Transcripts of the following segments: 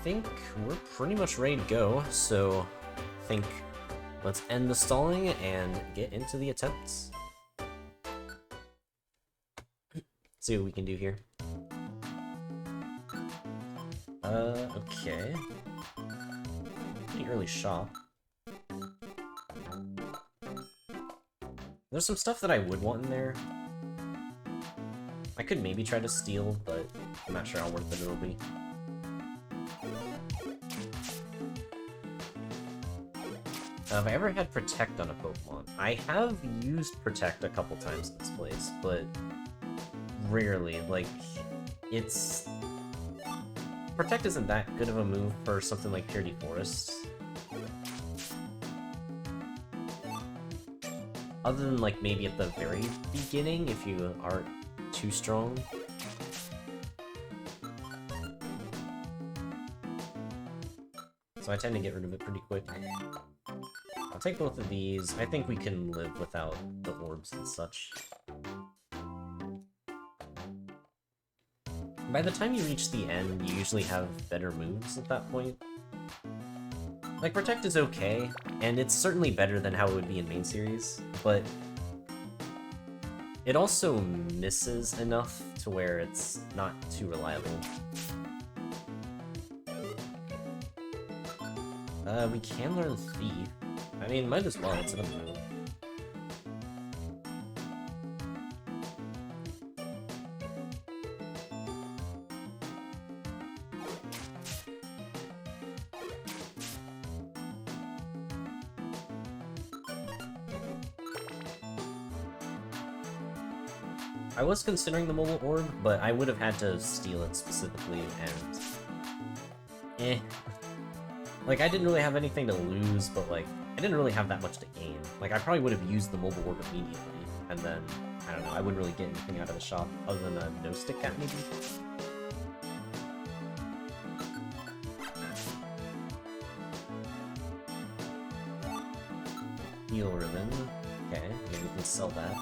think we're pretty much ready to go, so I think let's end the stalling and get into the attempts. See what we can do here. Okay. Pretty early shop. There's some stuff that I would want in there. I could maybe try to steal, but I'm not sure how worth it it'll be. Have I ever had Protect on a Pokemon? I have used Protect a couple times in this place, but rarely. Like, it's... Protect isn't that good of a move for something like Purity Forest. Other than, like, maybe at the very beginning, if you aren't too strong. So I tend to get rid of it pretty quick. I'll take both of these. I think we can live without the orbs and such. By the time you reach the end, you usually have better moves at that point. Like, Protect is okay, and it's certainly better than how it would be in main series, but it also misses enough to where it's not too reliable. We can learn Thief. I mean, might as well, it's another move. I was considering the mobile orb, but I would have had to steal it specifically, and... Like, I didn't really have anything to lose, but, like, I didn't really have that much to gain. Like, I probably would have used the mobile orb immediately, and then, I don't know, I wouldn't really get anything out of the shop other than a no-stick cat, maybe? Heal ribbon. Okay, maybe we can sell that.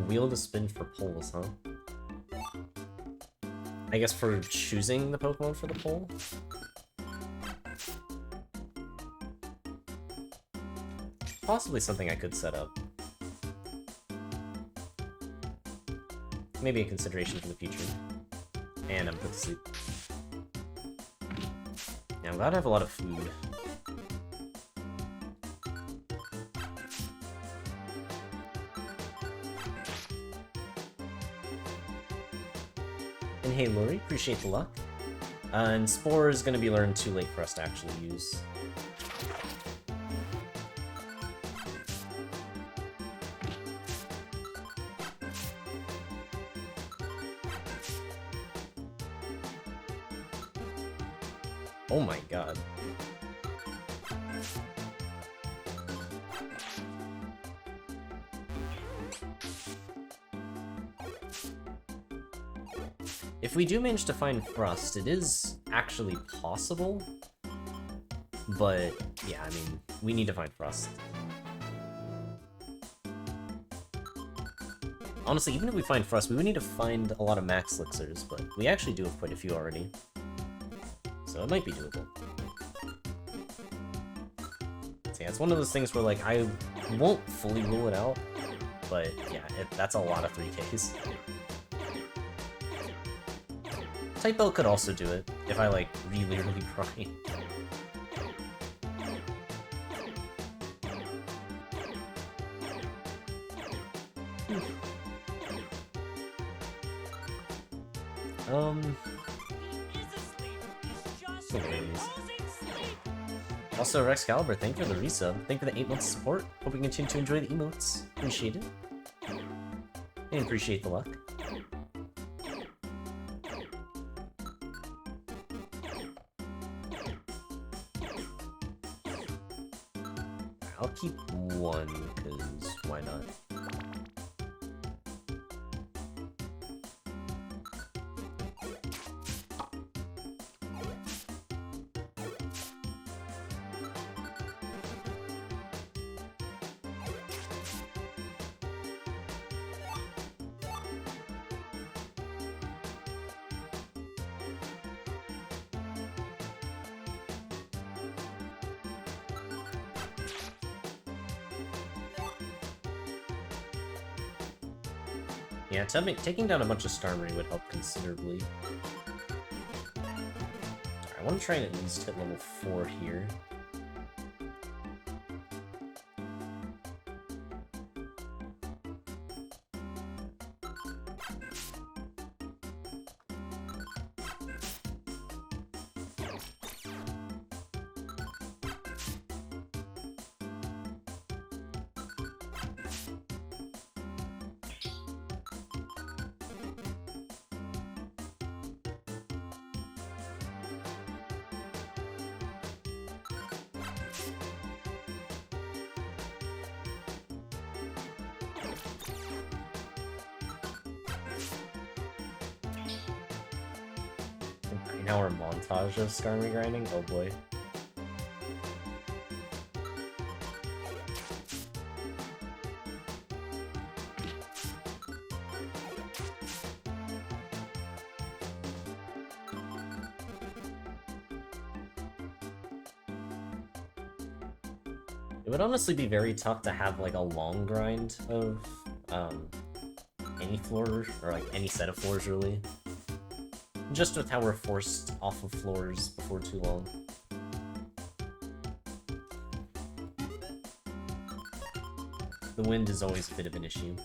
Wheel to spin for polls, huh? I guess for choosing the Pokemon for the poll? Possibly something I could set up. Maybe a consideration for the future. And I'm put to sleep. Yeah, I'm glad I have a lot of food. And hey Lori, appreciate the luck. And Spore is going to be learned too late for us to actually use. Oh my god. If we do manage to find Frost, it is actually possible, but yeah, I mean, we need to find Frost. Honestly, even if we find Frost, we would need to find a lot of max elixirs, but we actually do have quite a few already, so it might be doable. So yeah, it's one of those things where, like, I won't fully rule it out, but yeah, that's a lot of 3Ks. Type Belt could also do it, if I, like, really grind. Also, Rex Caliber, thank you for the resub. Thank you for the 8 months support. Hope you continue to enjoy the emotes. Appreciate it. And appreciate the luck. I'll keep one, because why not? Yeah, taking down a bunch of Starmie would help considerably. I want to try and at least hit level 4 here. An hour montage of Starmie grinding? Oh boy. It would honestly be very tough to have like a long grind of any floor, or like any set of floors really. Just with how we're forced off of floors before too long. The wind is always a bit of an issue.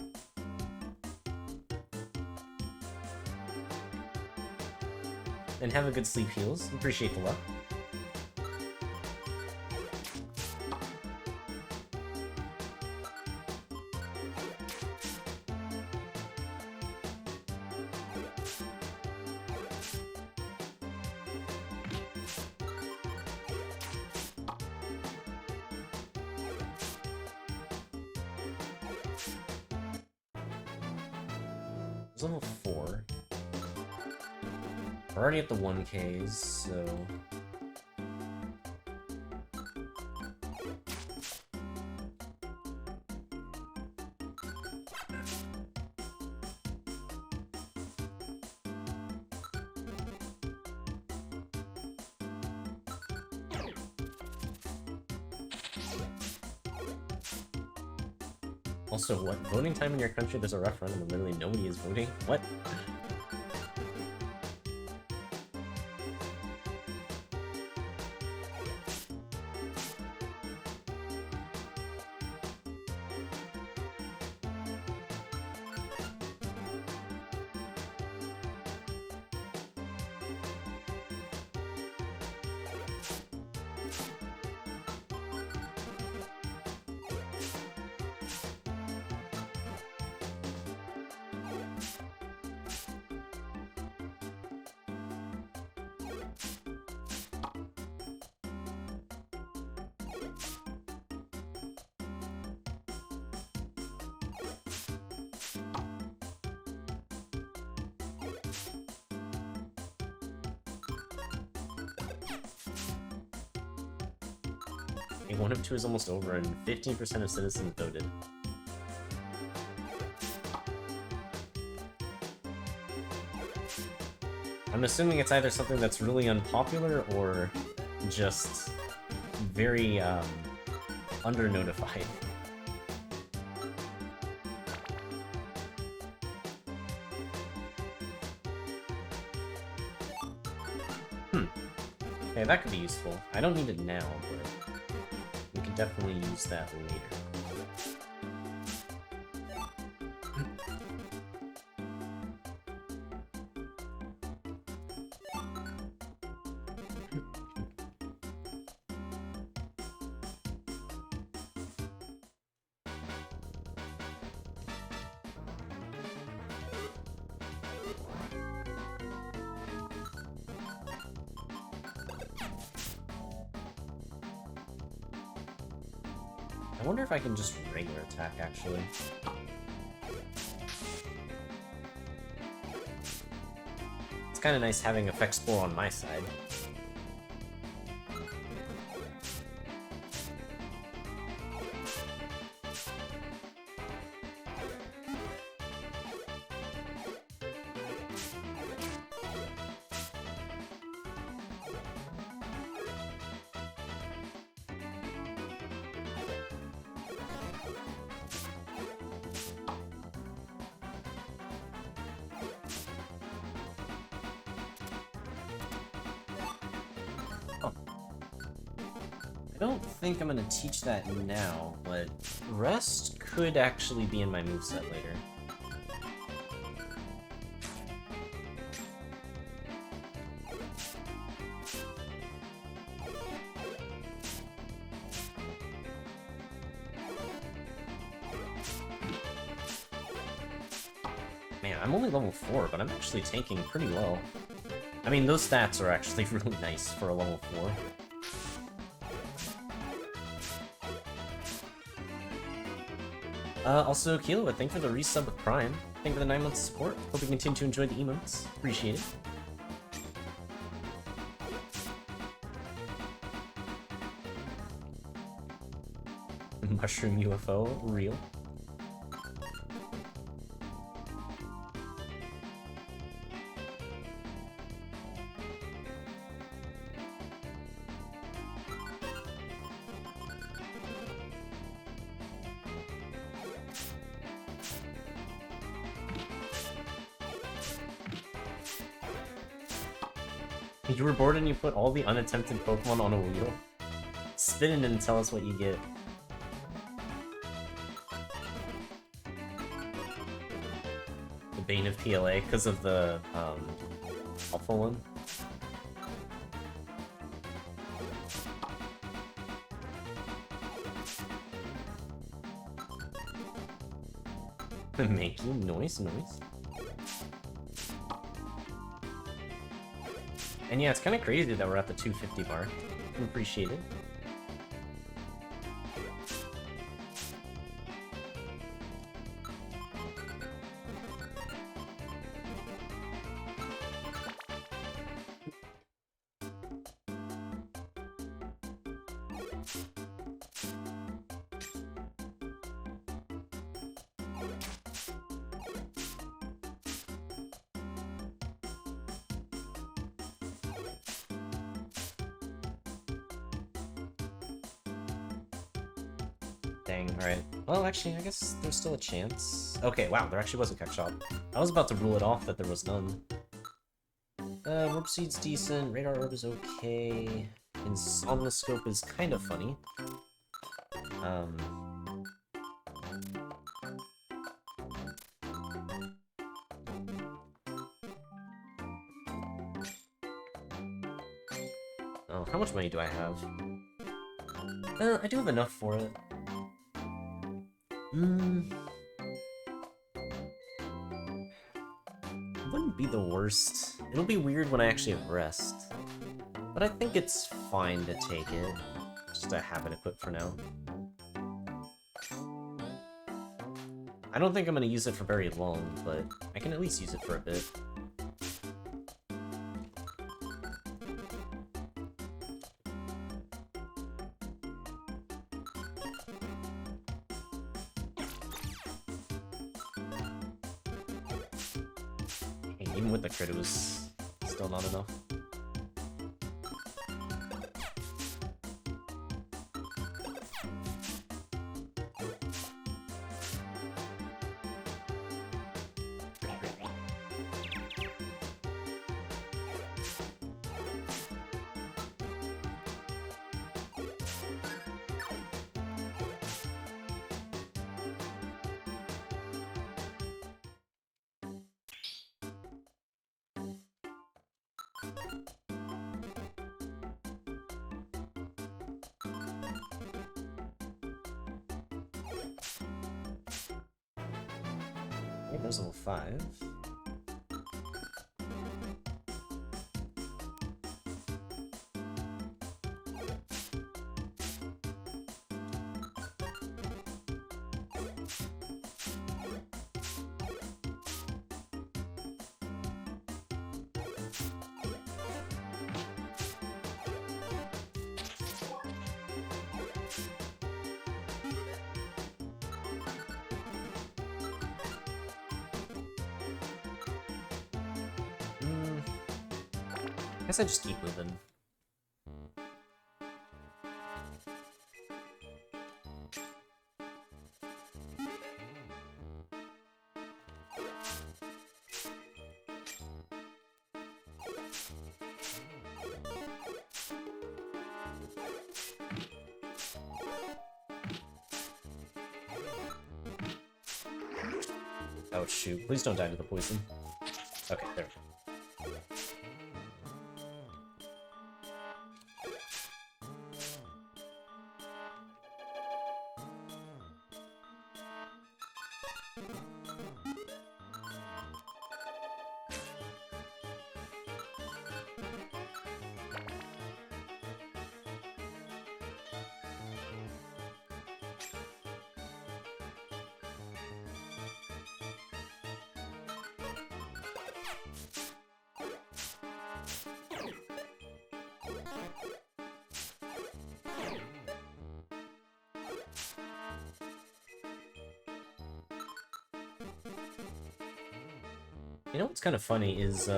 And have a good sleep, heals. Appreciate the luck. Level 4. We're already at the 1Ks, so... Also, what? Voting time in your country, there's a referendum and literally nobody is voting? What? Okay, 1 of 2 is almost over, and 15% of citizens voted. I'm assuming it's either something that's really unpopular or just very under-notified. Okay, that could be useful. I don't need it now, but we could definitely use that later. I wonder if I can just regular attack, actually. It's kind of nice having Effect Spore on my side. I don't think I'm gonna teach that now, but Rest could actually be in my moveset later. Man, I'm only level 4, but I'm actually tanking pretty well. I mean, those stats are actually really nice for a level 4. Also, Kilo, thank you for the resub with Prime. Thank you for the 9 months support. Hope you continue to enjoy the emotes. Appreciate it. Mushroom UFO, real. You were bored and you put all the unattempted Pokemon on a wheel? Spin it and tell us what you get. The Bane of PLA because of the awful one. Making noise. And yeah, it's kind of crazy that we're at the 250 mark. I appreciate it. Dang, alright. Well, actually, I guess there's still a chance. Okay, wow, there actually was a Keck Shop. I was about to rule it off that there was none. Warp Seed's decent, Radar Orb is okay, Insomnoscope is kind of funny. Oh, how much money do I have? I do have enough for it. Wouldn't be the worst. It'll be weird when I actually have Rest. But I think it's fine to take it. Just to have it equipped for now. I don't think I'm gonna use it for very long, but I can at least use it for a bit. Even with the crit, it was still not enough. There's level 5. guess I just keep moving. Oh shoot, please don't die to the poison. Okay, there we go. You know what's kind of funny is,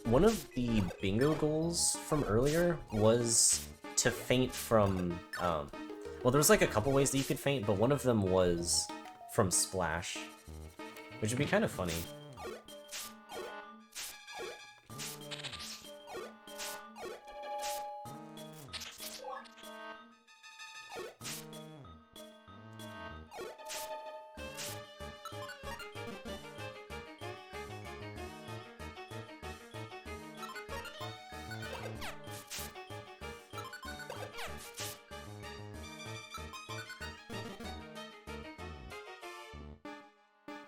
one of the bingo goals from earlier was to faint from, well, there was like a couple ways that you could faint, but one of them was from splash, which would be kind of funny.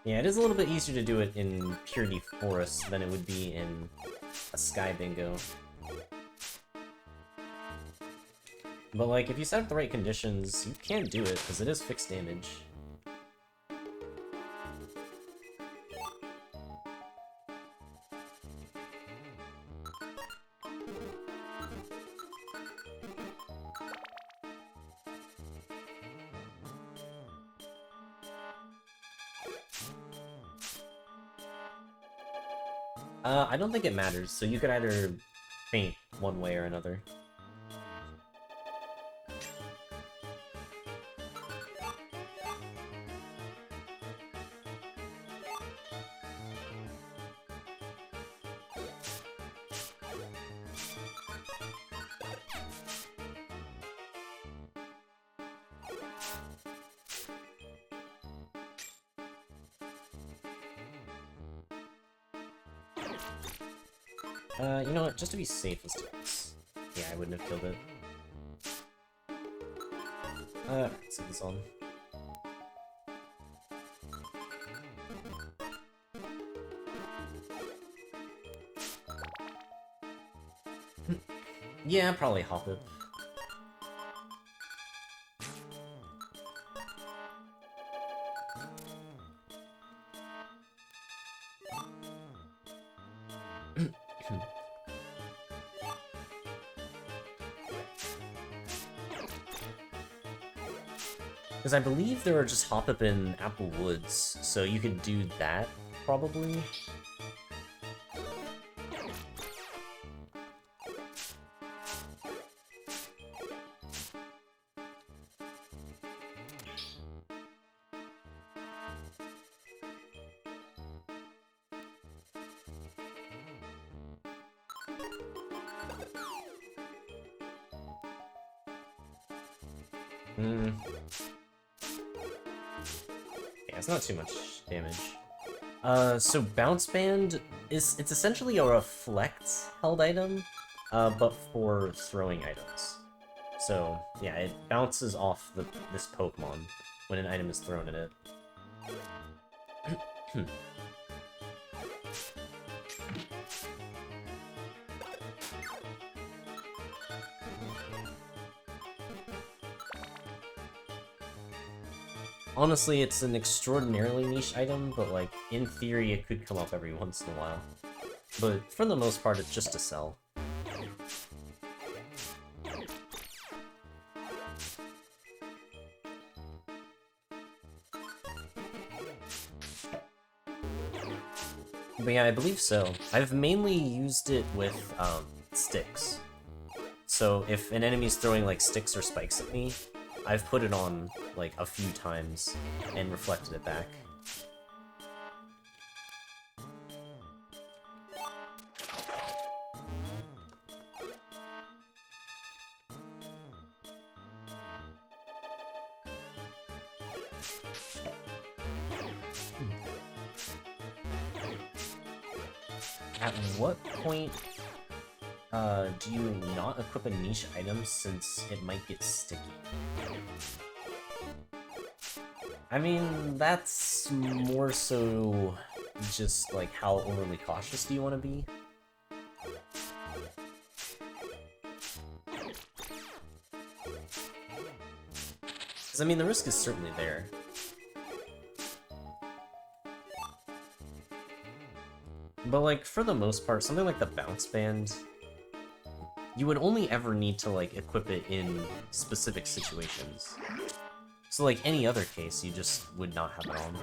Yeah, it is a little bit easier to do it in Purity Forest than it would be in a Sky Bingo. But, like, if you set up the right conditions, you can do it, because it is fixed damage. I don't think it matters, so you could either faint one way or another. You know what? Just to be safe, let's do this. Yeah, I wouldn't have killed it. Let's set this on. Yeah, probably hop it. Because I believe there are just hop-up in Apple Woods, so you could do that, probably. Yeah, it's not too much damage. So Bounce Band it's essentially a reflect held item, but for throwing items. So yeah, it bounces off this Pokemon when an item is thrown at it. Honestly, it's an extraordinarily niche item, but like, in theory it could come up every once in a while. But for the most part, it's just to sell. But yeah, I believe so. I've mainly used it with sticks. So if an enemy's throwing like sticks or spikes at me, I've put it on like a few times and reflected it back. At what point do you not equip a niche item since it might get sticky? I mean, that's more so just like how overly cautious do you want to be? Because I mean, the risk is certainly there. But like, for the most part, something like the bounce band, you would only ever need to like equip it in specific situations. So like any other case, you just would not have it on.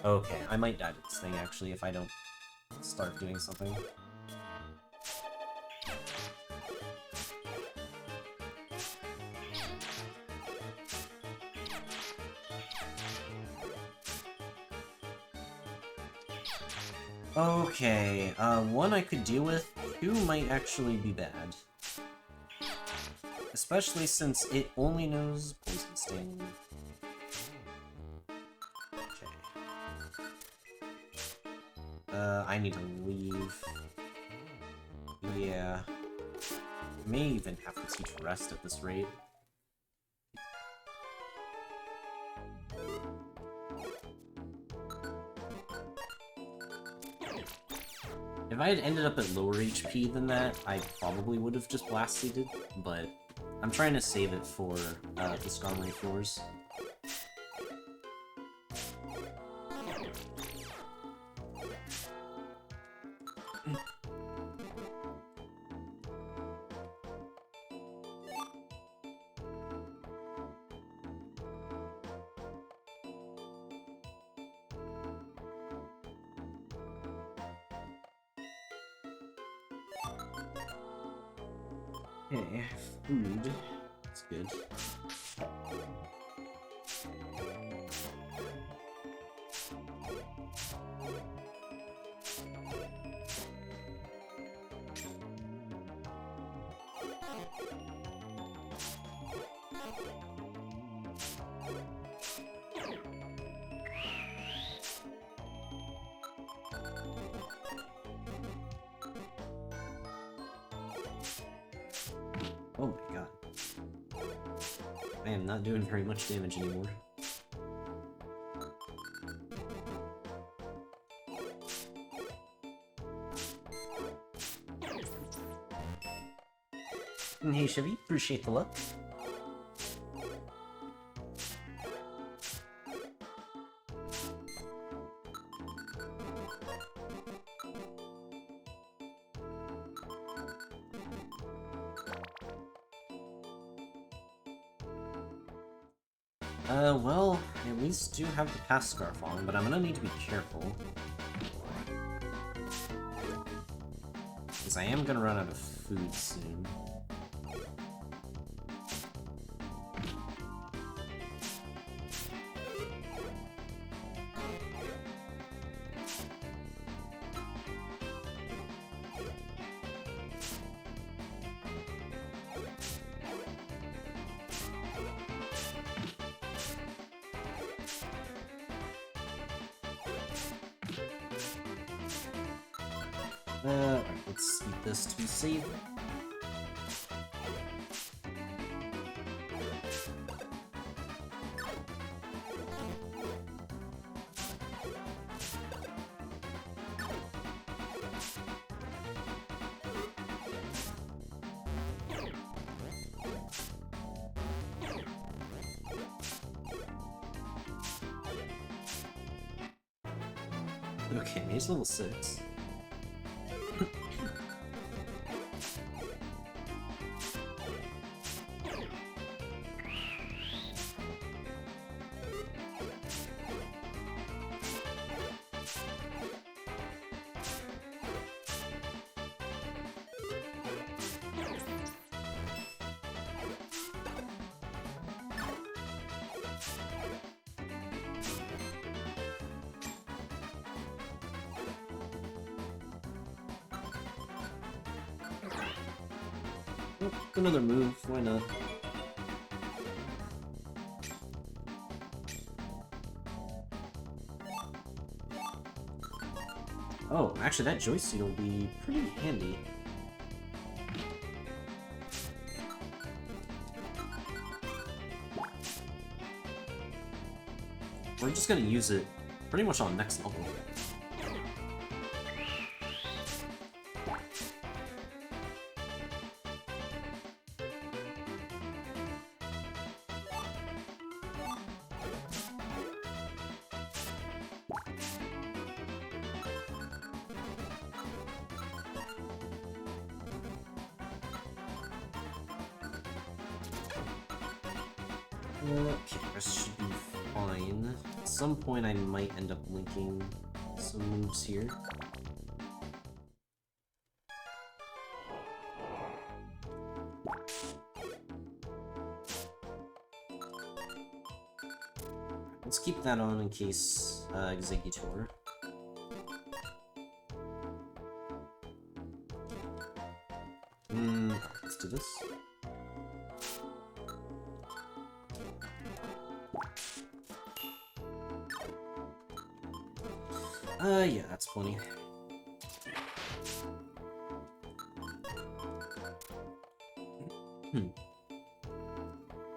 Okay, I might die to this thing actually if I don't start doing something. Okay, one I could deal with, two might actually be bad. Especially since it only knows Poison Sting. Okay. I need to leave. Yeah. May even have to teach Rest at this rate. If I had ended up at lower HP than that, I probably would have just blast seeded, but I'm trying to save it for the Skarmory floors. Okay, food. That's good. Oh my god. I am not doing very much damage anymore. Hey Chevy, appreciate the luck. Well, I at least do have the Pass Scarf on, but I'm gonna need to be careful. Because I am gonna run out of food soon. Alright, let's eat this to be safe. Okay, he's level 6. Oh, another move, why not? Oh, actually that Joyous Seed will be pretty handy. We're just gonna use it pretty much on next level. Okay, this should be fine. At some point I might end up linking some moves here. Let's keep that on in case Executor. Let's do this. Yeah, that's plenty.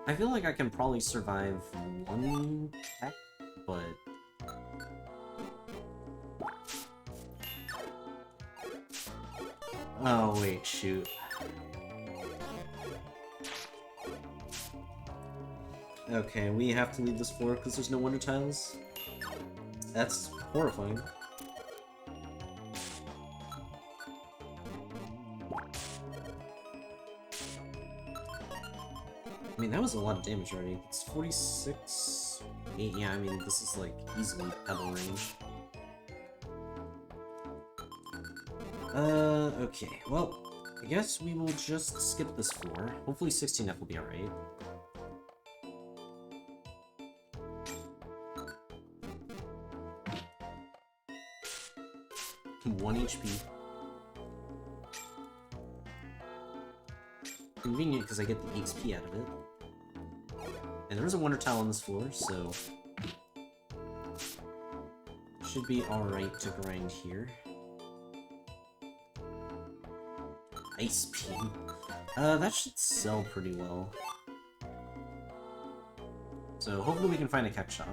I feel like I can probably survive one attack, but... Oh, wait, shoot. Okay, we have to leave this floor because there's no Wonder Tiles? That's horrifying. I mean, that was a lot of damage already. It's 46... Yeah, I mean, this is, like, easily Pebble range. Okay. Well, I guess we will just skip this floor. Hopefully 16F will be alright. One HP. Convenient because I get the EXP out of it. And there is a Wonder Tile on this floor, so... should be alright to grind here. Ice Beam. That should sell pretty well. So hopefully we can find a Keck Shop.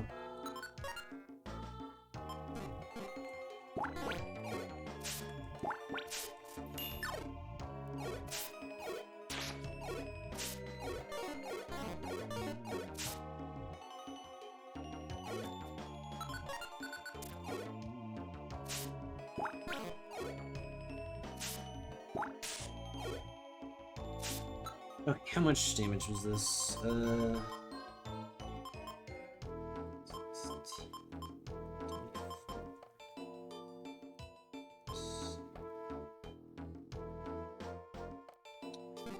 Okay, how much damage was this? I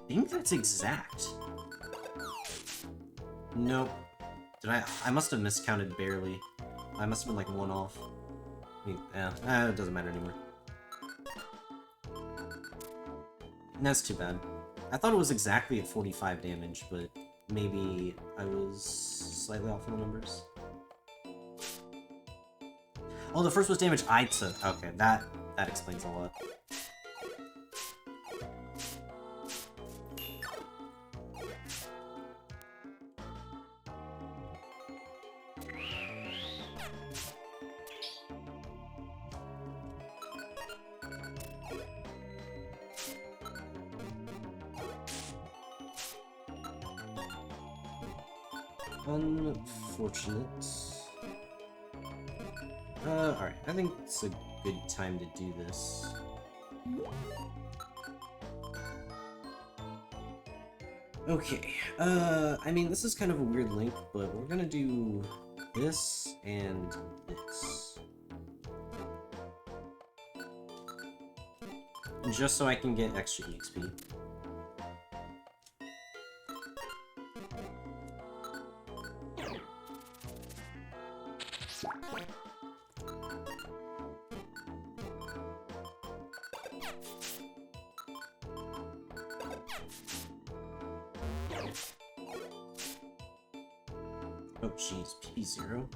think that's exact. Nope. Did I must have miscounted barely. I must have been like one off. I mean, yeah, it doesn't matter anymore. That's too bad. I thought it was exactly at 45 damage, but maybe I was slightly off on the numbers. Oh, the first was damage I took. Okay, that explains a lot. Unfortunate. Alright, I think it's a good time to do this. Okay, I mean, this is kind of a weird link, but we're gonna do this and this. Just so I can get extra EXP. Oh jeez, PP0.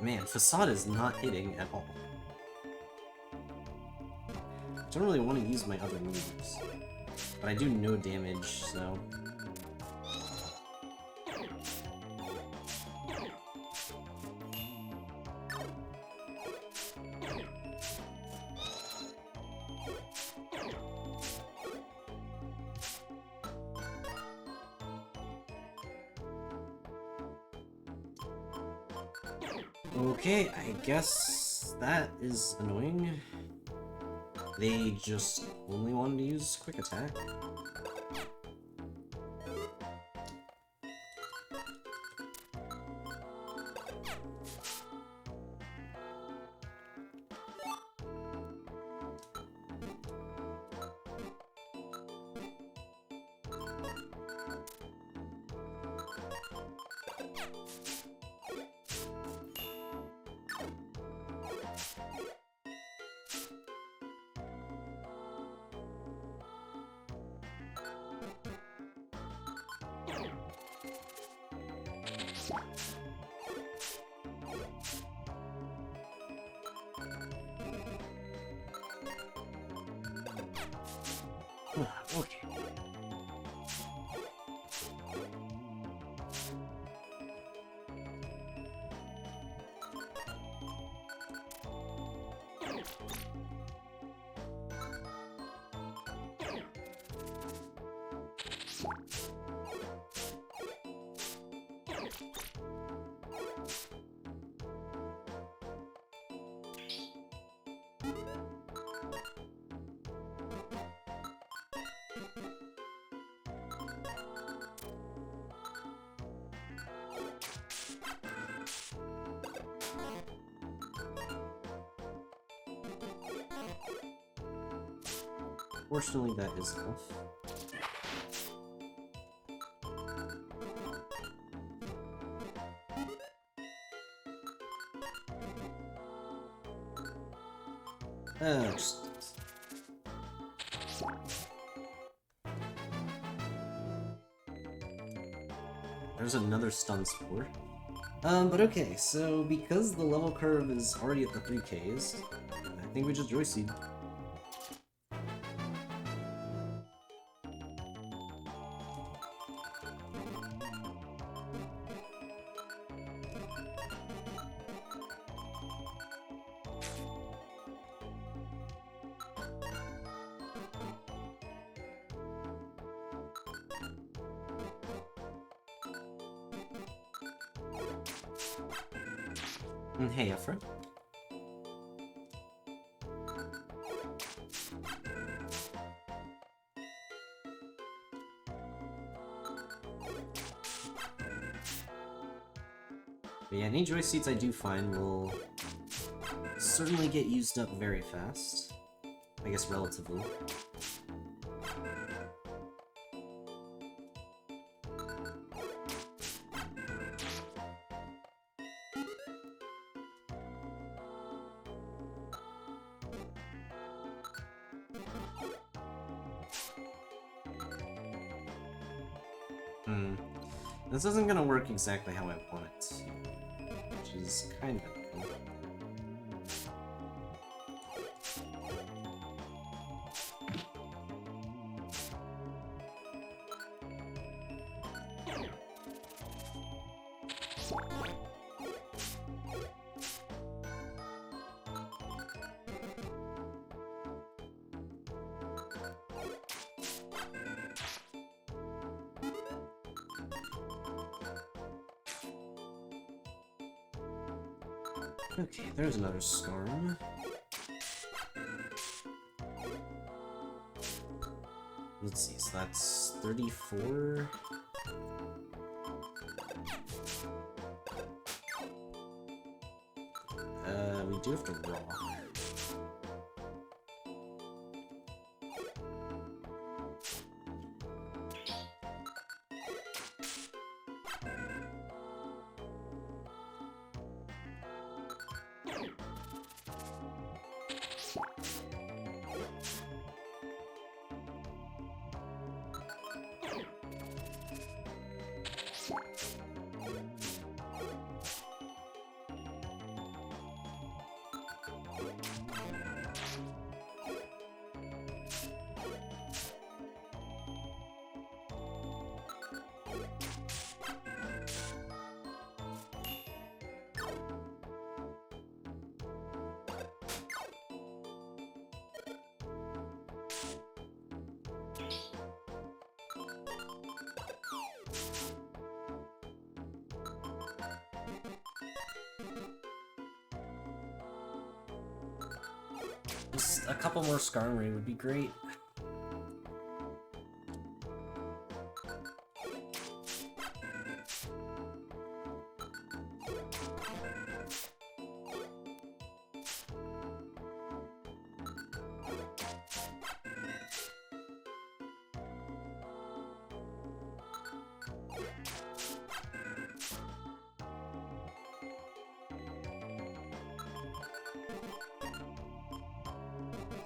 Man, Facade is not hitting at all. I don't really want to use my other moves, but I do no damage, so... Okay, I guess that is annoying. They just only wanted to use quick attack. Okay. Fortunately, that is enough. Just... There's another stun spore. But okay, so because the level curve is already at the 3Ks, I think we just Joy Seed. Hey, Efra. But yeah, any Joy Seeds I do find will certainly get used up very fast. I guess relatively. This isn't gonna work exactly how I want it to, which is kind of annoying. Okay, there's another storm. Let's see, so that's 34. We do have to raw. Just a couple more Skarmory would be great.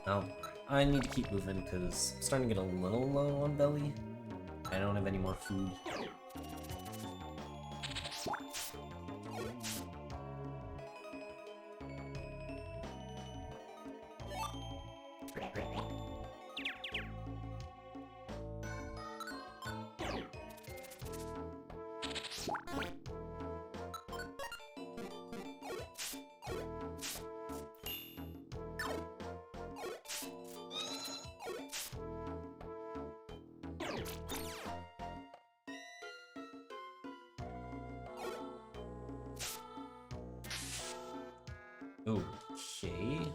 Oh, I need to keep moving because I'm starting to get a little low on belly. I don't have any more food. Okay.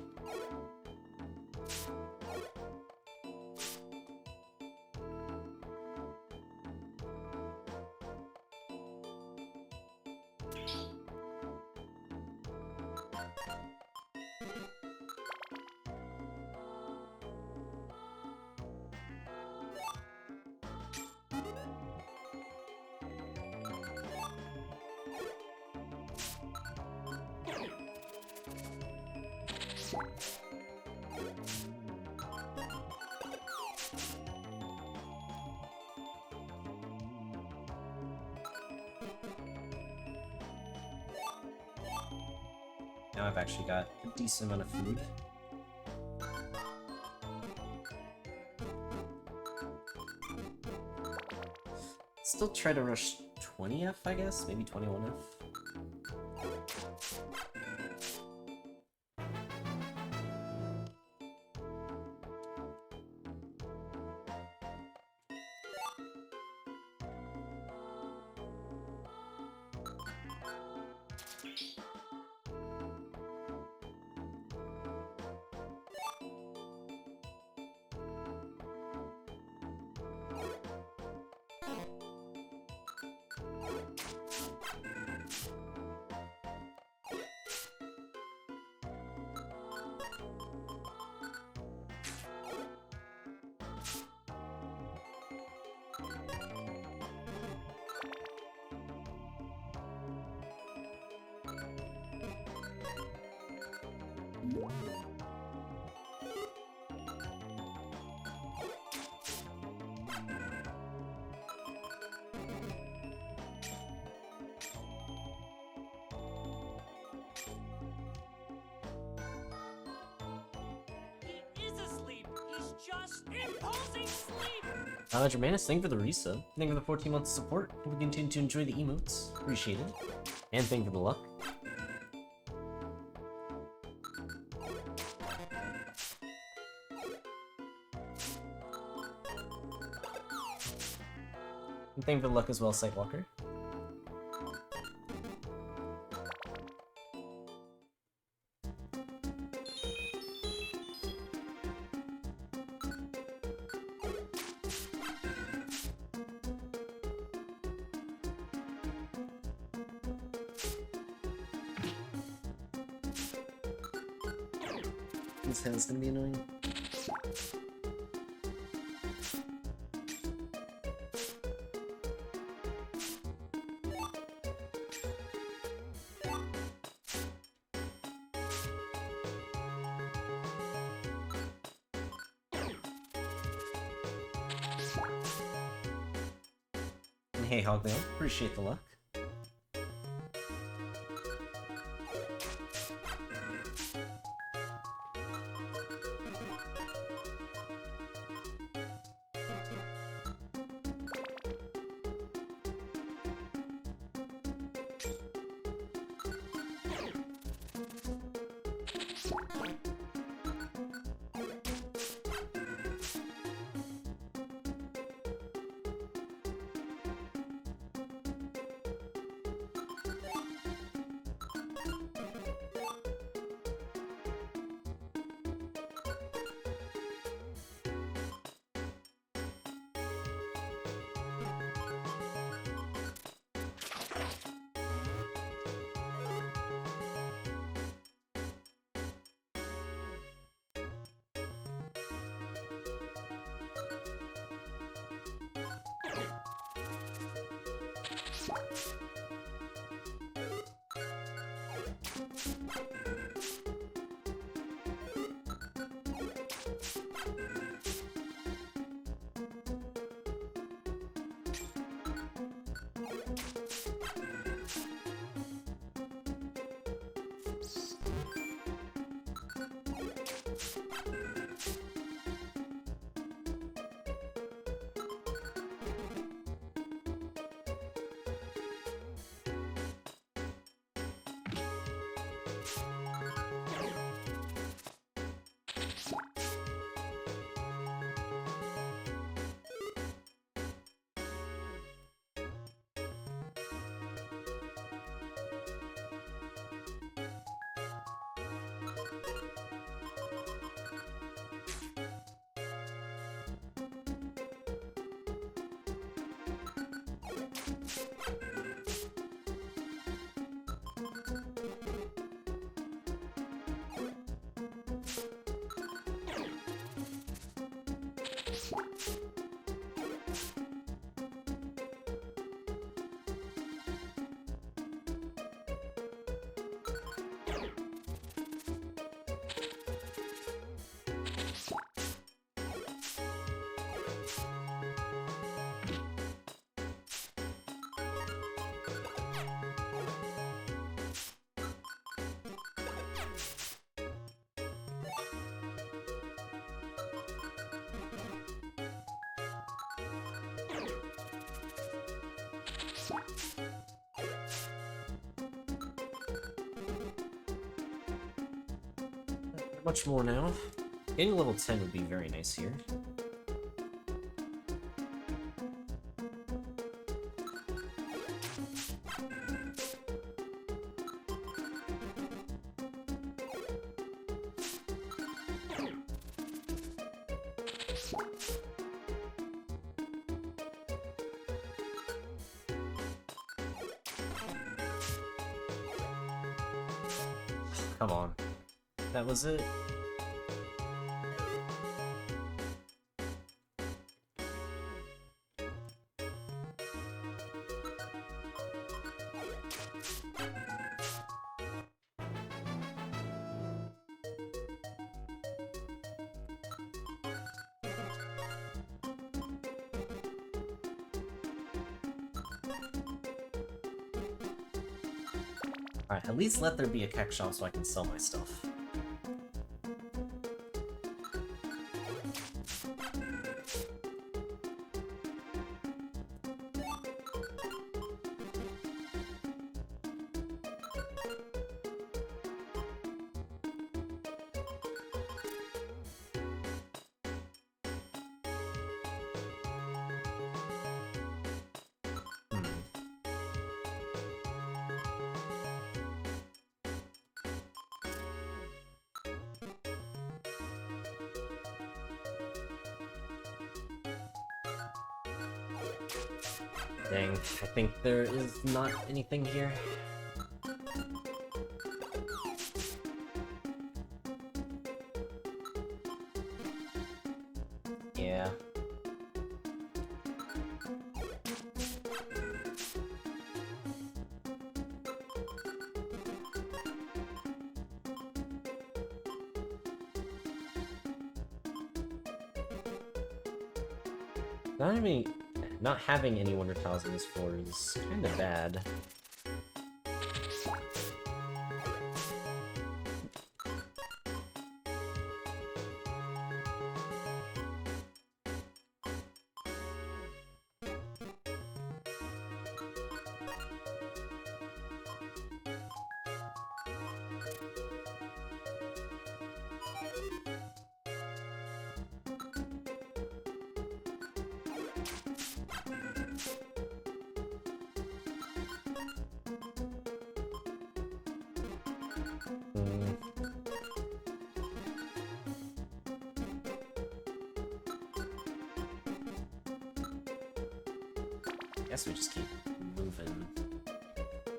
Now I've actually got a decent amount of food. Still try to rush 20F, I guess? Maybe 21F? Your menace, thank you for the resub. Thank you for the 14 months of support. Hope we continue to enjoy the emotes. Appreciate it. And thank you for the luck. And thank you for the luck as well, Sightwalker. This hand's gonna be annoying. Hey, Hogmail. Appreciate the luck. Much more now. Getting level 10 would be very nice here. Come on. That was it. Alright, at least let there be a keck shop so I can sell my stuff. Dang, I think there is not anything here. Yeah. Not having any Wonder Tiles in this floor is kind of bad. I guess we just keep moving.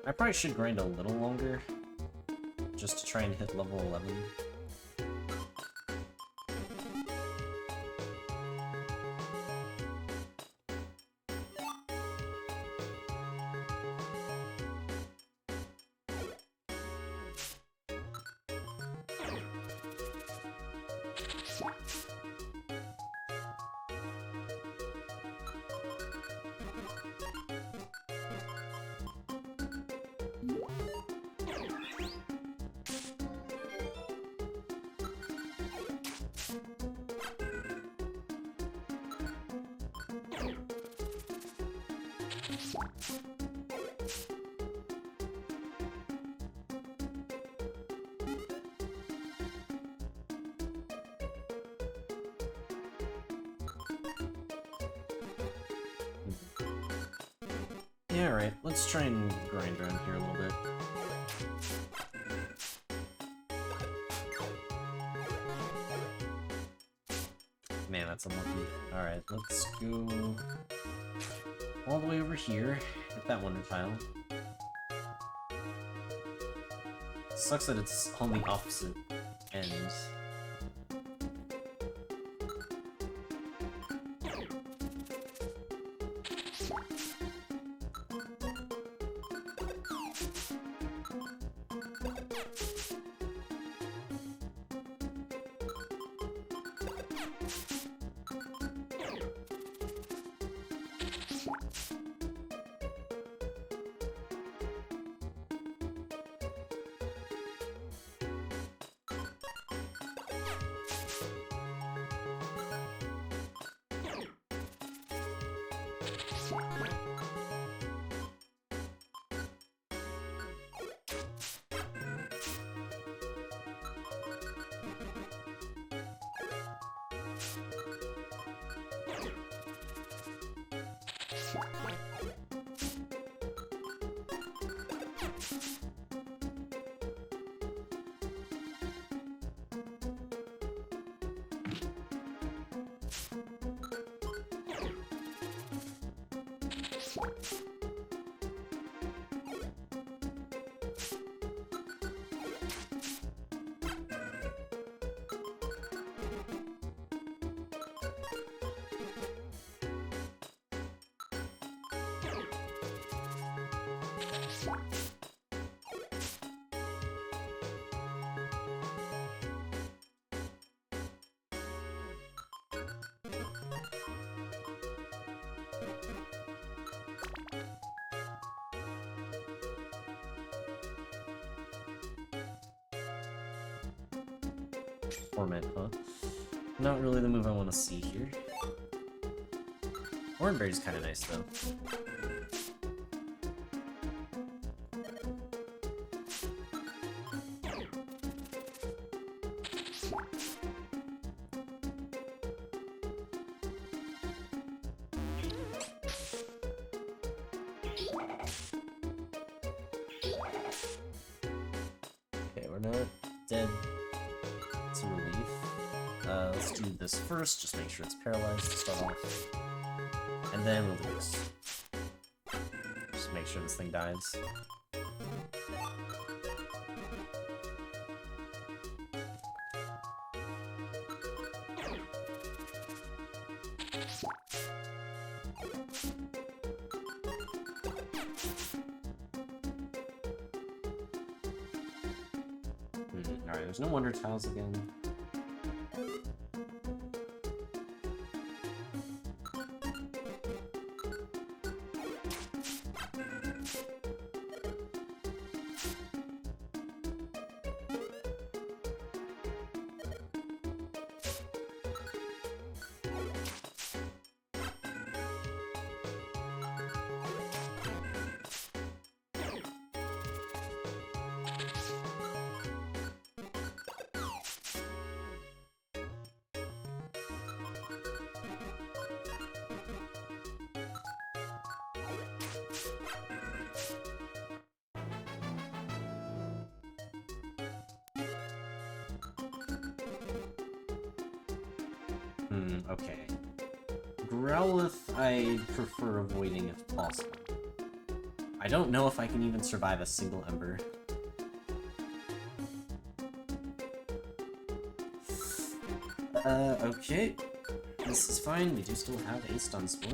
I probably should grind a little longer, just to try and hit level 11. Yeah, alright, let's try and grind around here a little bit. Man, that's unlucky. Alright, let's go all the way over here, hit that Wonder Tile. Sucks that it's on the opposite end. Torment, huh? Not really the move I want to see here. Oranberry's kind of nice, though. Okay, we're not dead. It's a relief. Let's do this first, just make sure it's paralyzed to start off. And then we'll do this. Just make sure this thing dies. Alright, there's no Wonder Tiles again. Okay. Growlithe I prefer avoiding if possible. I don't know if I can even survive a single Ember. Okay. This is fine, we do still have a stun spore.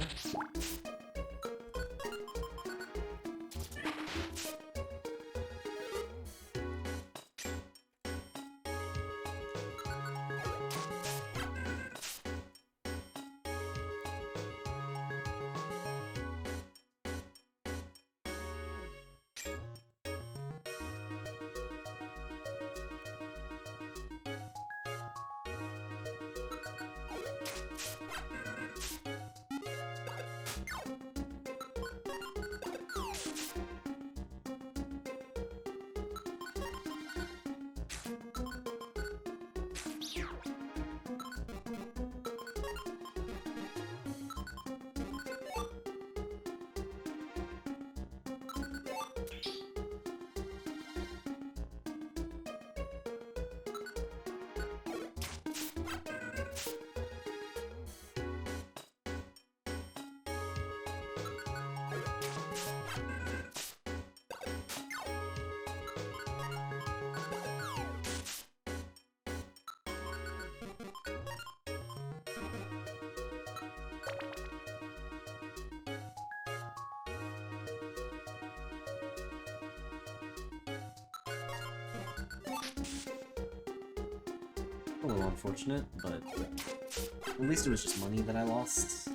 A little unfortunate, but at least it was just money that I lost.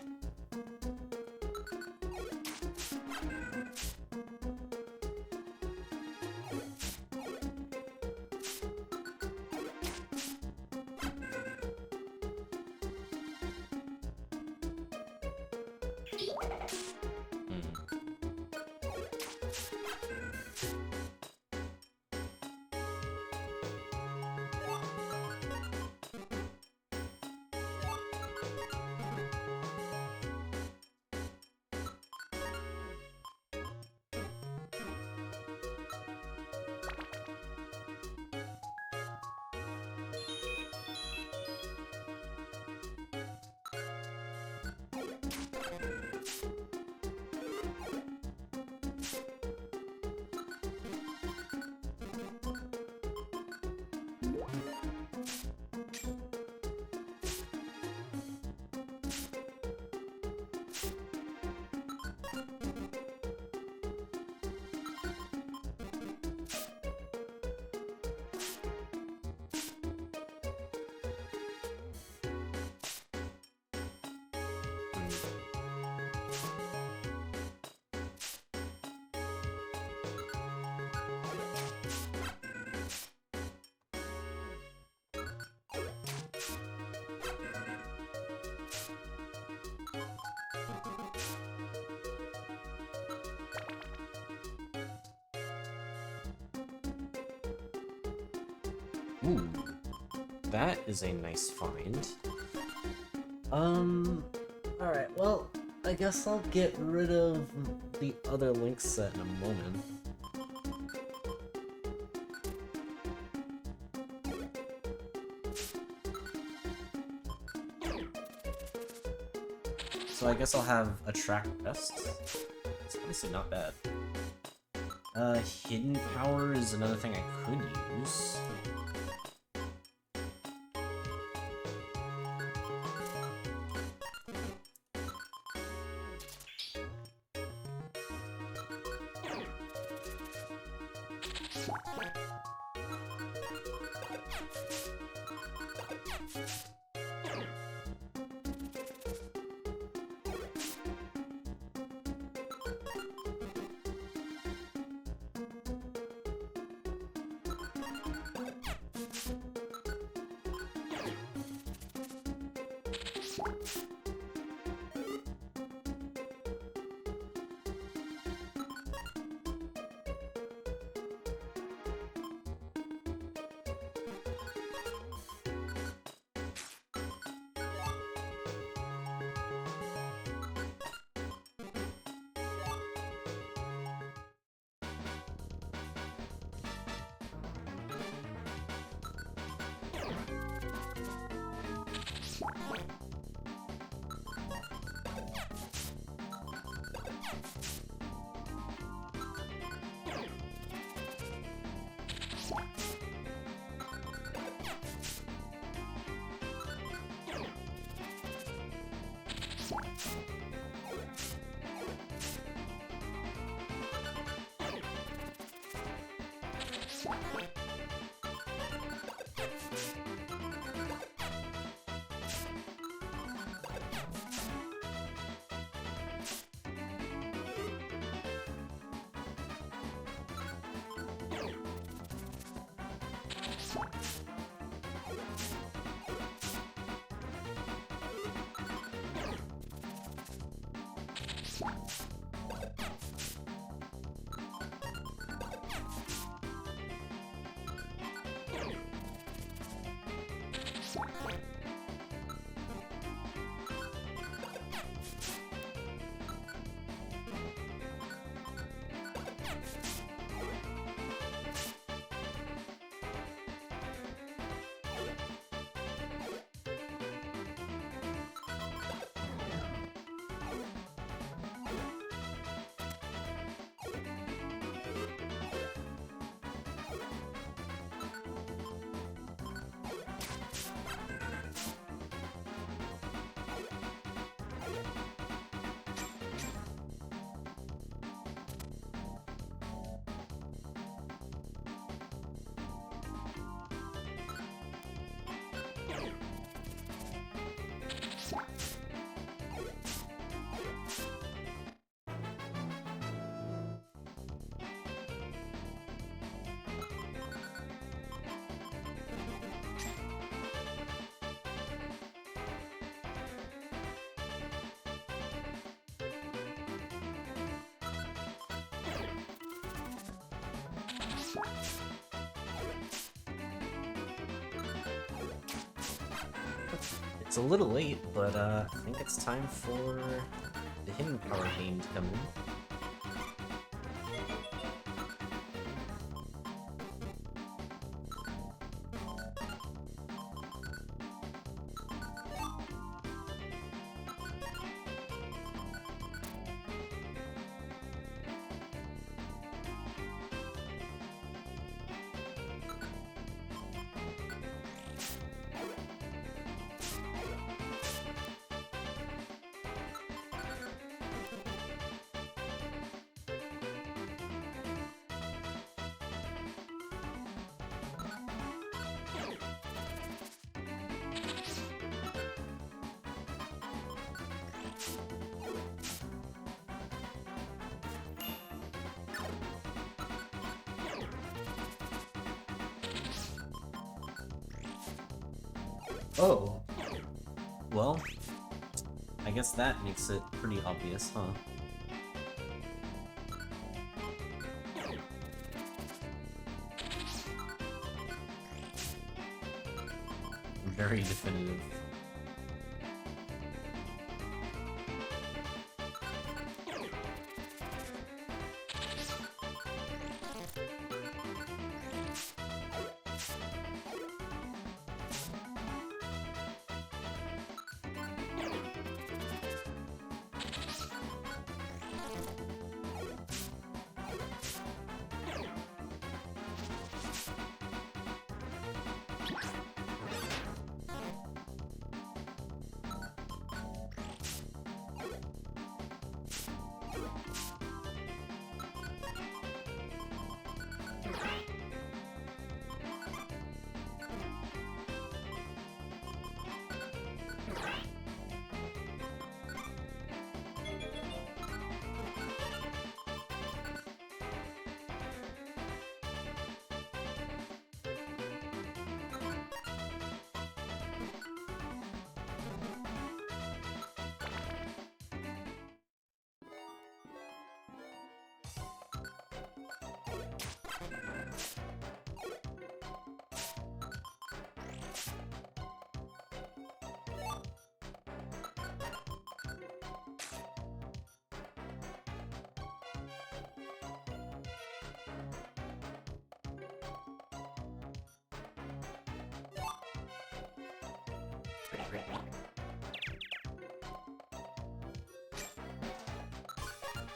Ooh, that is a nice find. Alright, well, I guess I'll get rid of the other Link set in a moment. So I guess I'll have Attract Best. It's honestly not bad. Hidden Power is another thing I could use. It's a little late, but I think it's time for the hidden power game to come in. Oh. Well, I guess that makes it pretty obvious, huh? Very definitive.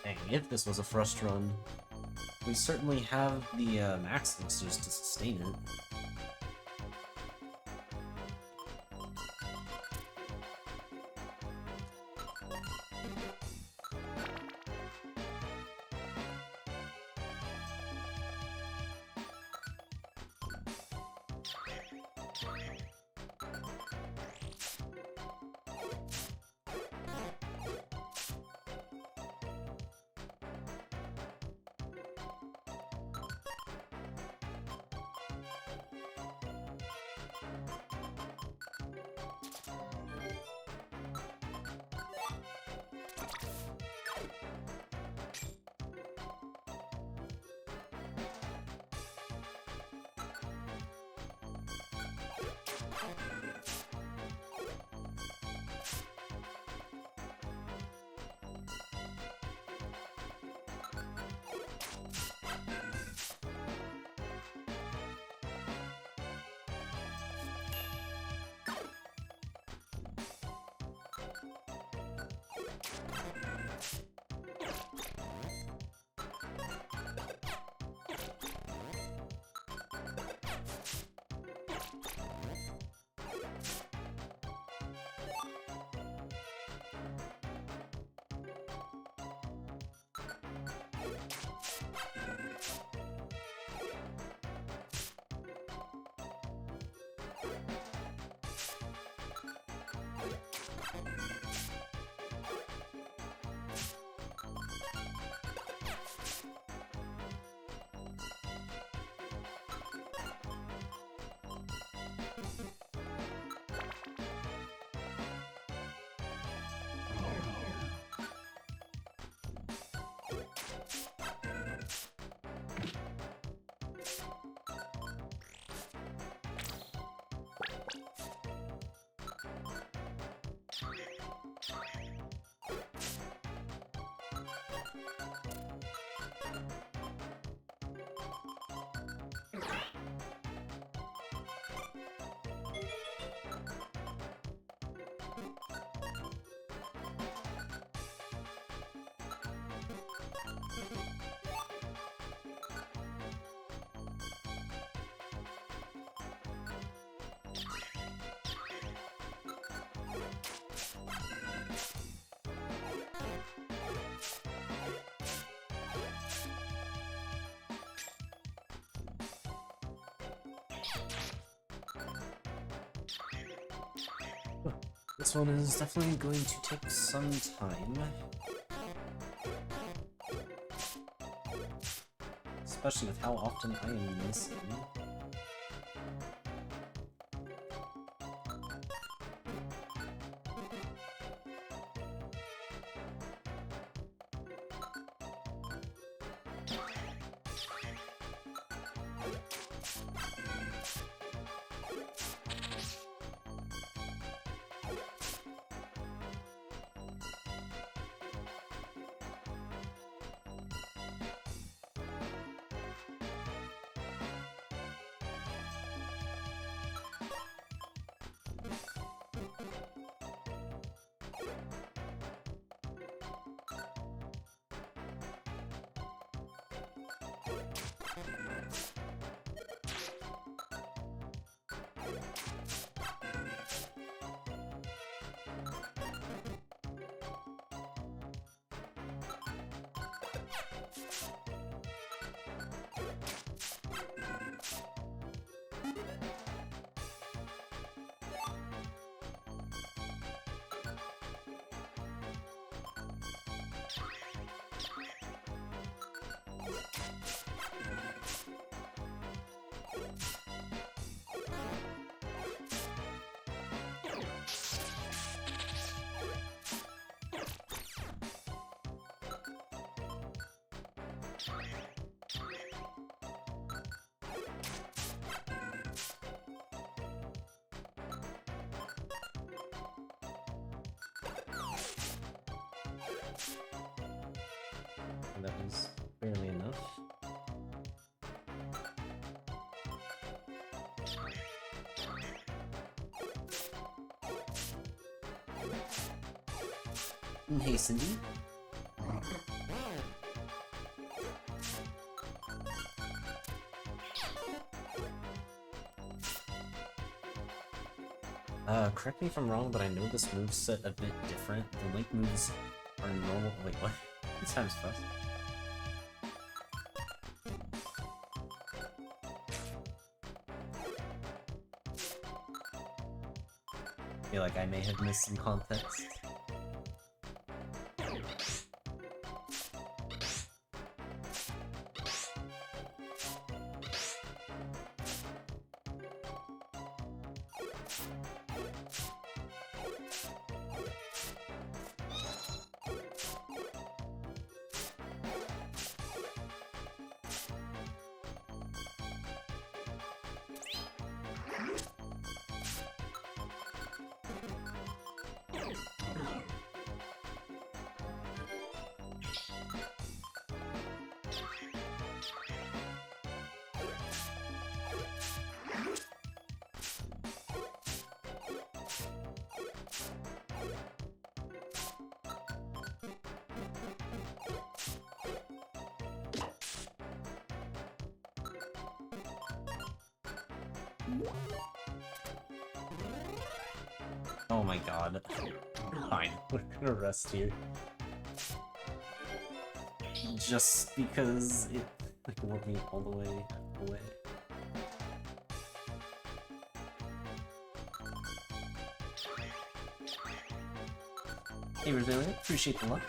Dang, if this was a Frust run, we certainly have the max boosters to sustain it. This one is definitely going to take some time. Especially with how often I am missing. And that was barely enough. Hey, Cindy. Correct me if I'm wrong, but I know this moveset a bit different. The Link moves are normal. Wait, what? This time's fast. I feel like I may have missed some context. Oh my god. Fine, we're gonna rest here. Just because it like wore me all the way away. Hey Resilient, appreciate the luck.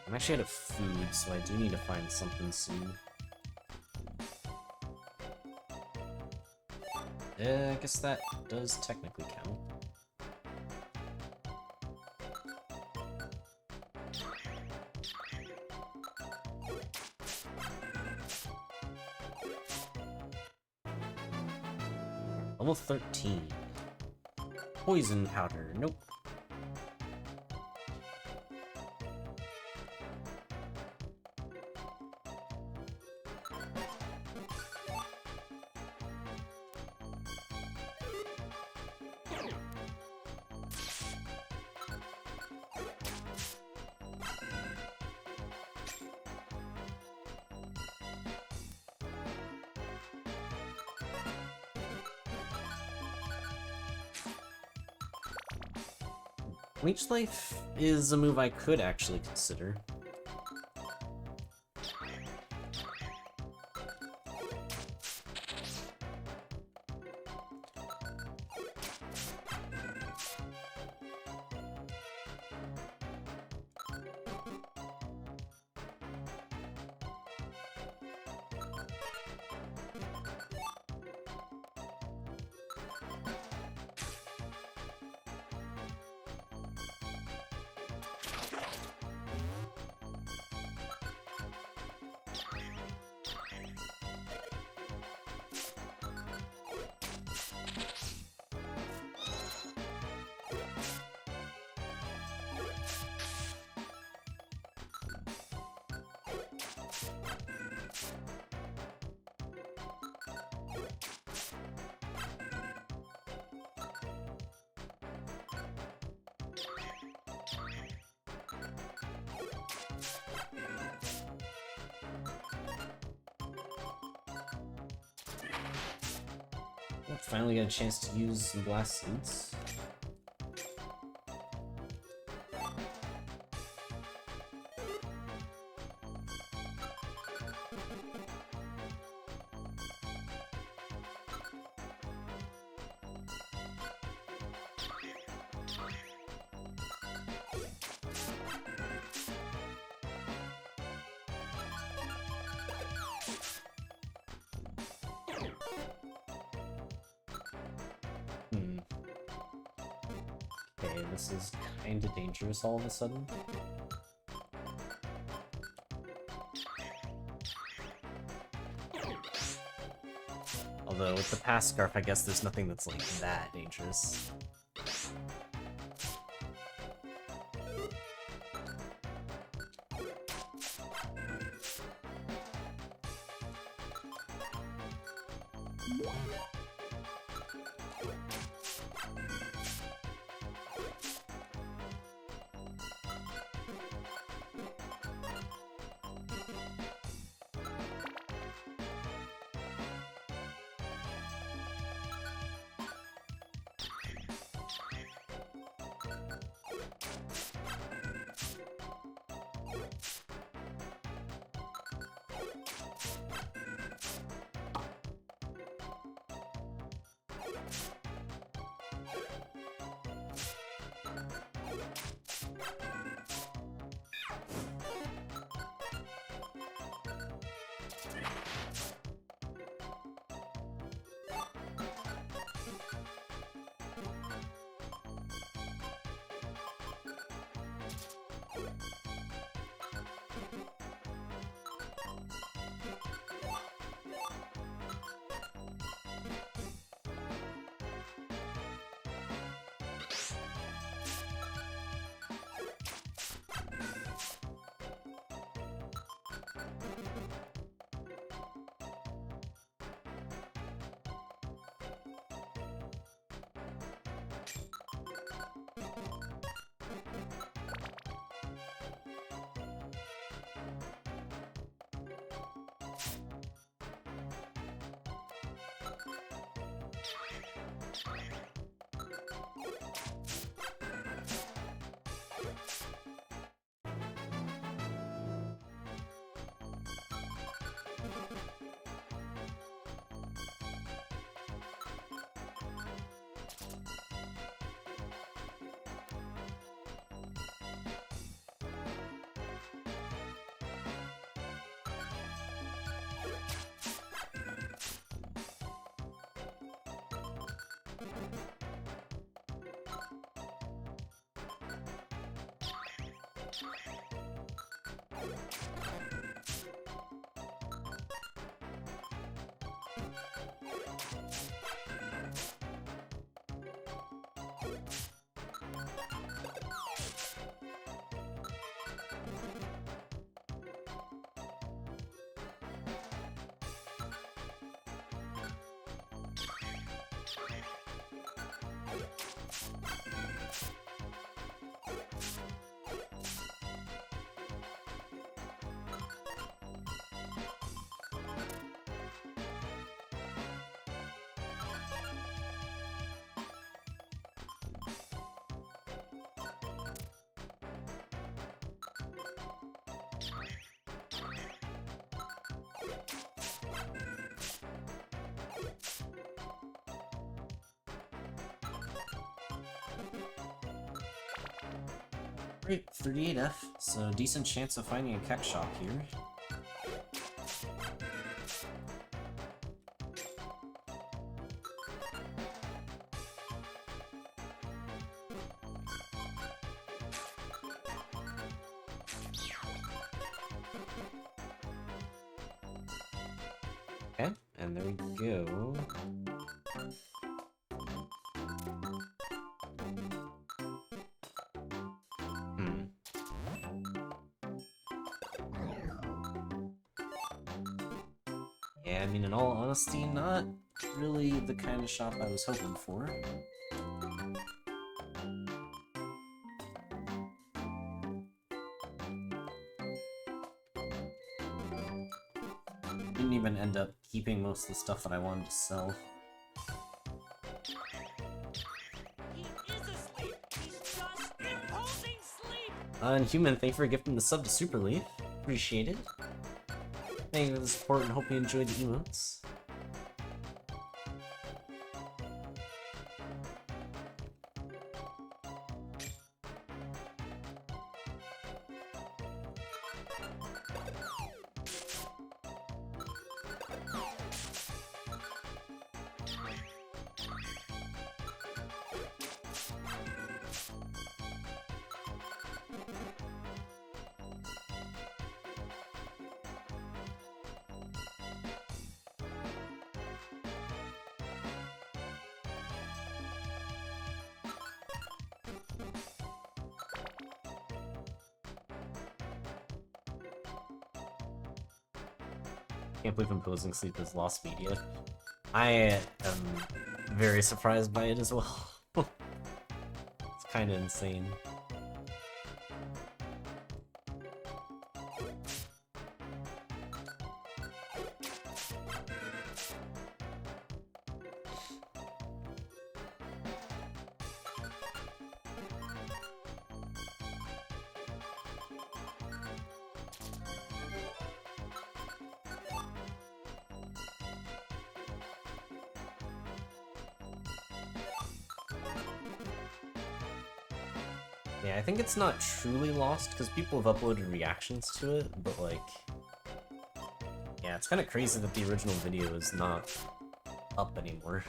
I'm actually out of food, so I do need to find something soon. I guess that does technically count. Level 13. Poison powder. Nope. Leech Life is a move I could actually consider. Finally got a chance to use some glass seeds. Okay, this is kinda dangerous all of a sudden. Although with the pass scarf, I guess there's nothing that's like that dangerous. Great, 38F, so decent chance of finding a Keck shop here. Okay, and there we go. Yeah, I mean, in all honesty, not really the kind of shop I was hoping for. Didn't even end up keeping most of the stuff that I wanted to sell. Unhuman, thank you for gifting the sub to Superleaf. Appreciate it. Thank you for the support and hope you enjoyed the emotes. Can't believe Imposing Sleep is lost media. I am very surprised by it as well. It's kind of insane. Yeah, I think it's not truly lost because people have uploaded reactions to it, but like, yeah, it's kind of crazy that the original video is not up anymore.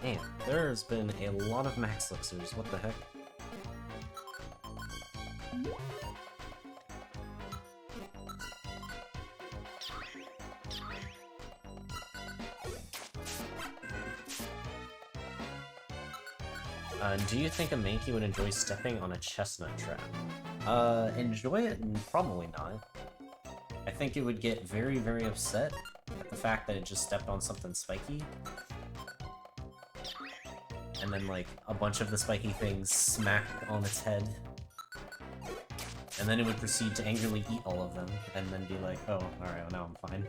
Damn, there's been a lot of max elixirs, what the heck? Do you think a Mankey would enjoy stepping on a chestnut trap? Enjoy it? Probably not. I think it would get very, very upset at the fact that it just stepped on something spiky. And then, like, a bunch of the spiky things smack on its head. And then it would proceed to angrily eat all of them, and then be like, oh, alright, well, now I'm fine.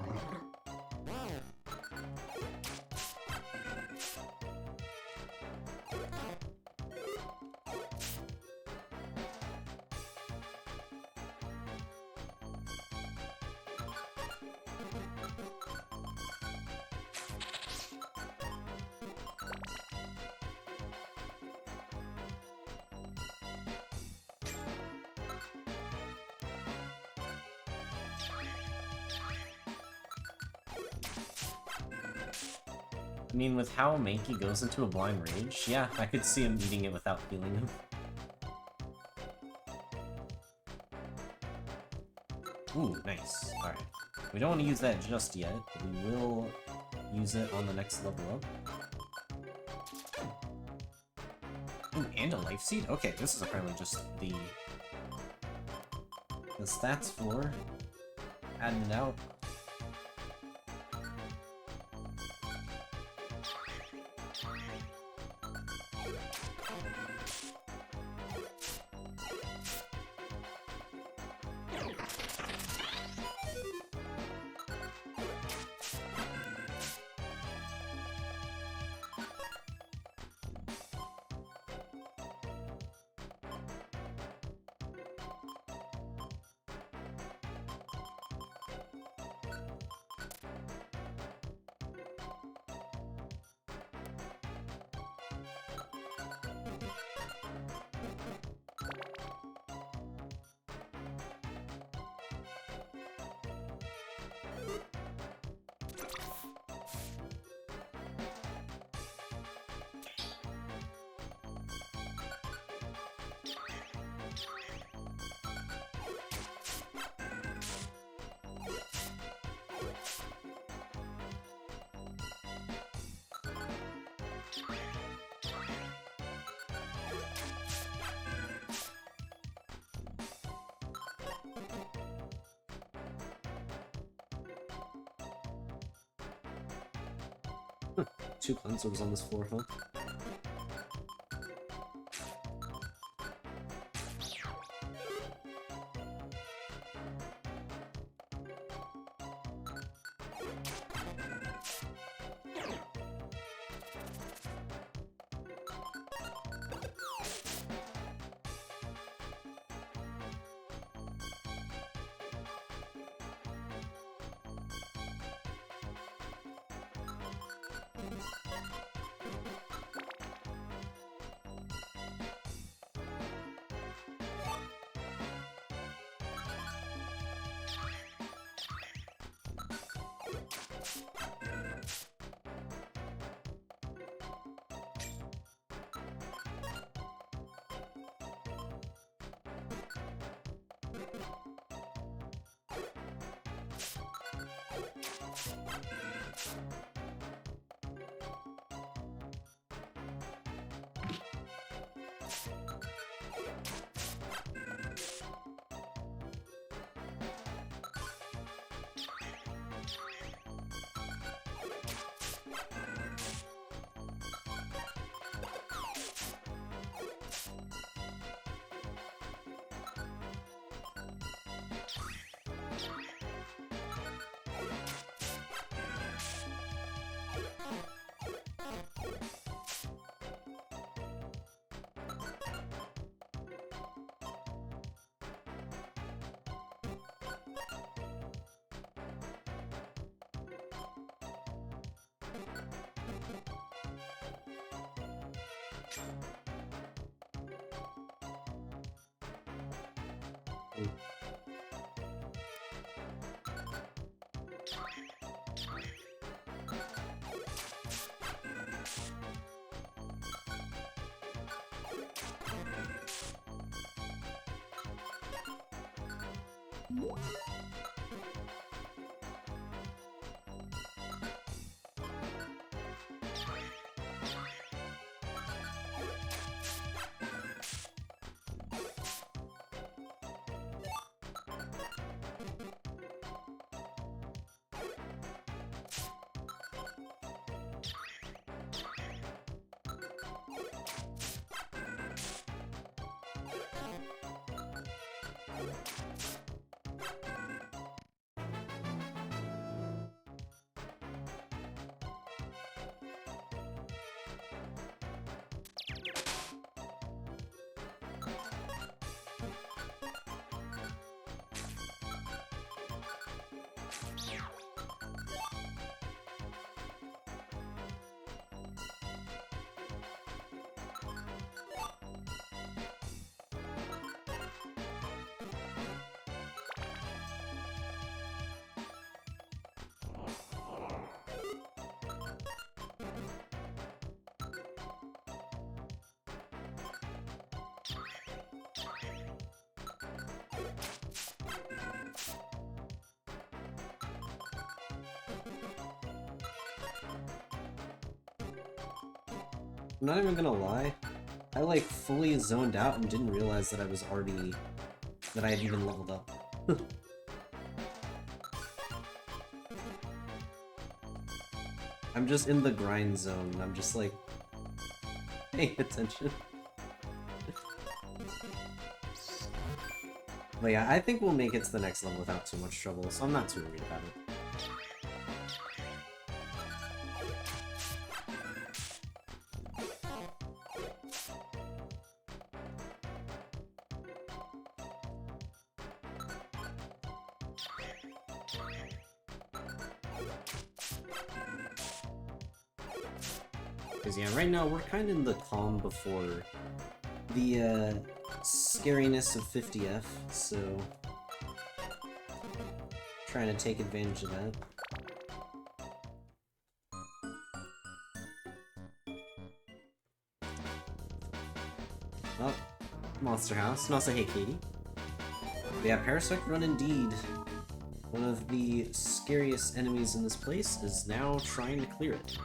I mean, with how Mankey goes into a blind rage, yeah, I could see him eating it without feeling him. Ooh, nice. Alright. We don't want to use that just yet, but we will use it on the next level up. Ooh, and a life seed? Okay, this is apparently just the stats floor. Adding it out. 2 cleansers on this floor, huh? I'm not even gonna lie, I like fully zoned out and didn't realize that I had even leveled up. I'm just in the grind zone, and I'm just like, paying attention. But yeah, I think we'll make it to the next level without too much trouble, so I'm not too worried about it. Because yeah, right now we're kind of in the calm before the scariness of 50F, so trying to take advantage of that. Oh, Monster House. And also, hey, Katie. But yeah, Parasect Run indeed. One of the scariest enemies in this place is now trying to clear it.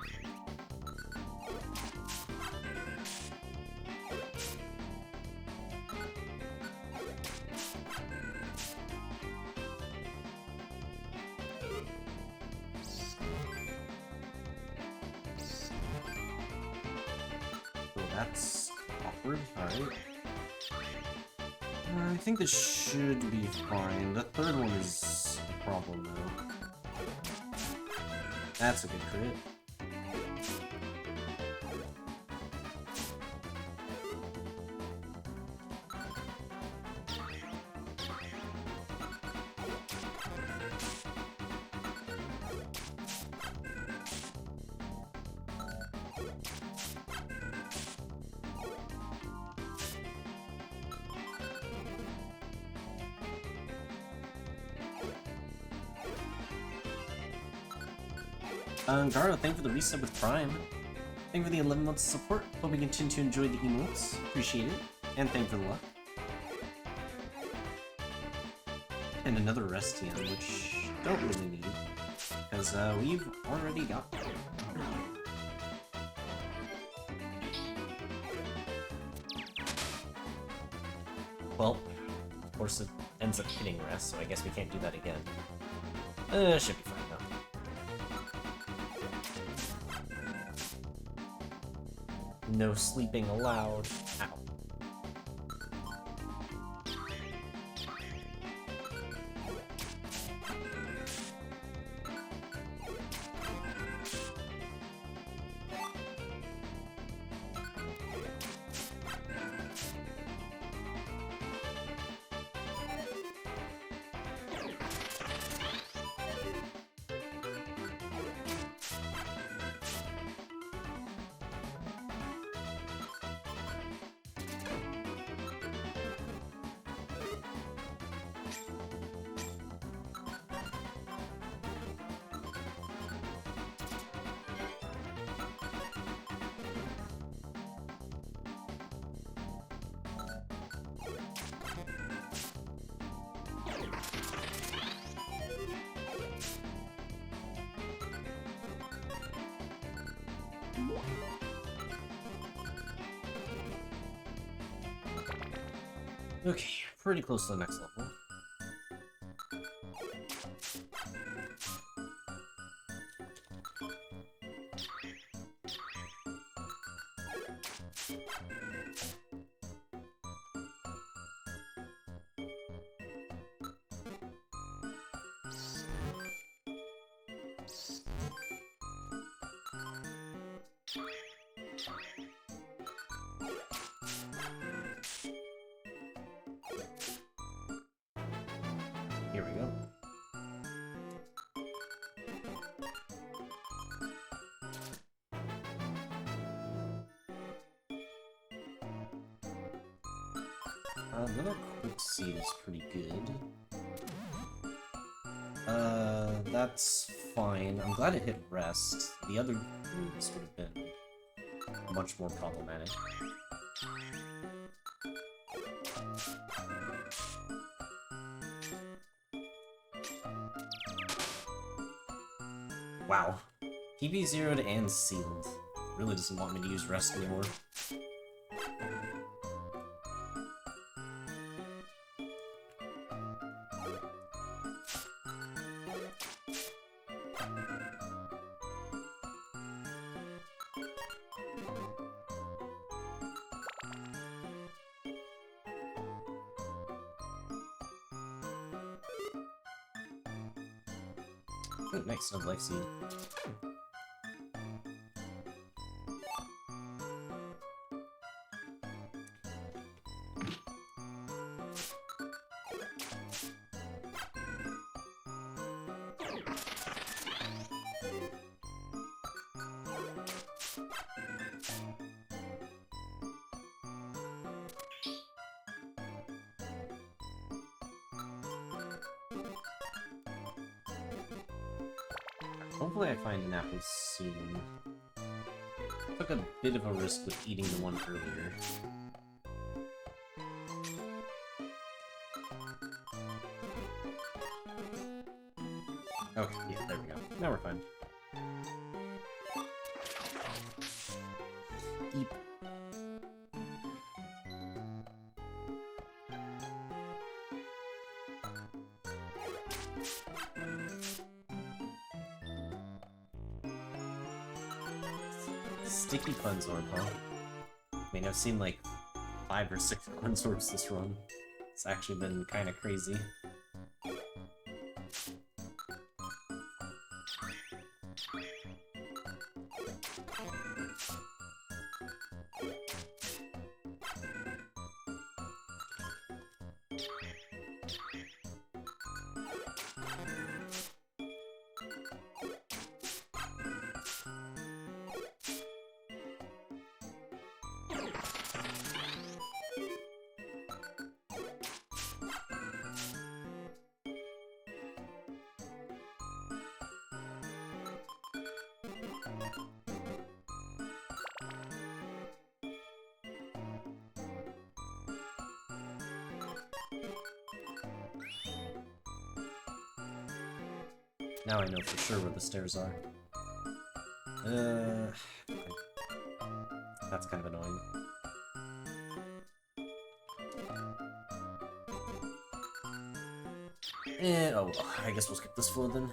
That's awkward. Alright. I think this should be fine. The third one is a problem, though. That's a good crit. Garo, thank you for the reset with Prime. Thank you for the 11 months of support. Hope you continue to enjoy the emotes. Appreciate it. And thank you for the luck. And another Restian, which don't really need, because we've already got one. Well, of course it ends up hitting rest, so I guess we can't do that again. Should be fine though. No sleeping allowed. Ow. Okay, pretty close to the next level. Here we go. Another quick seed is pretty good. That's fine. I'm glad it hit rest. The other moves would have been much more problematic. Wow. PB zeroed and sealed. Really doesn't want me to use rest anymore. Oh, nice, no Black Seed. Hopefully I find an apple soon. Took a bit of a risk with eating the one earlier. Okay, yeah, there we go. Now we're fine. Eep. Sticky puns, Orpal. annoying. I've seen like 5 or 6 consorts this run. It's actually been kind of crazy. Now I know for sure where the stairs are. That's kind of annoying. Oh, I guess we'll skip this floor then.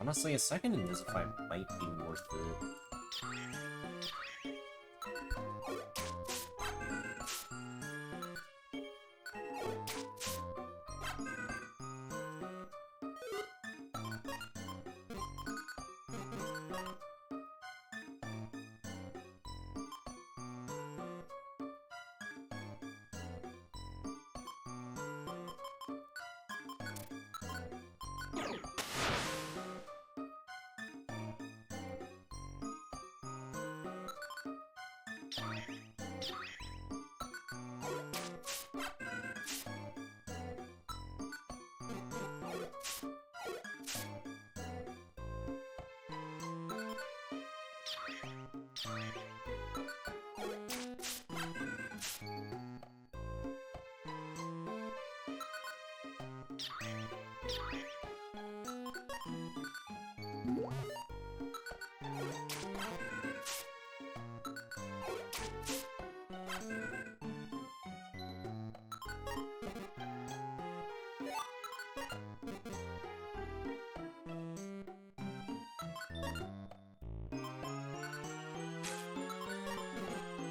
Honestly, a second Invisify might be worth it.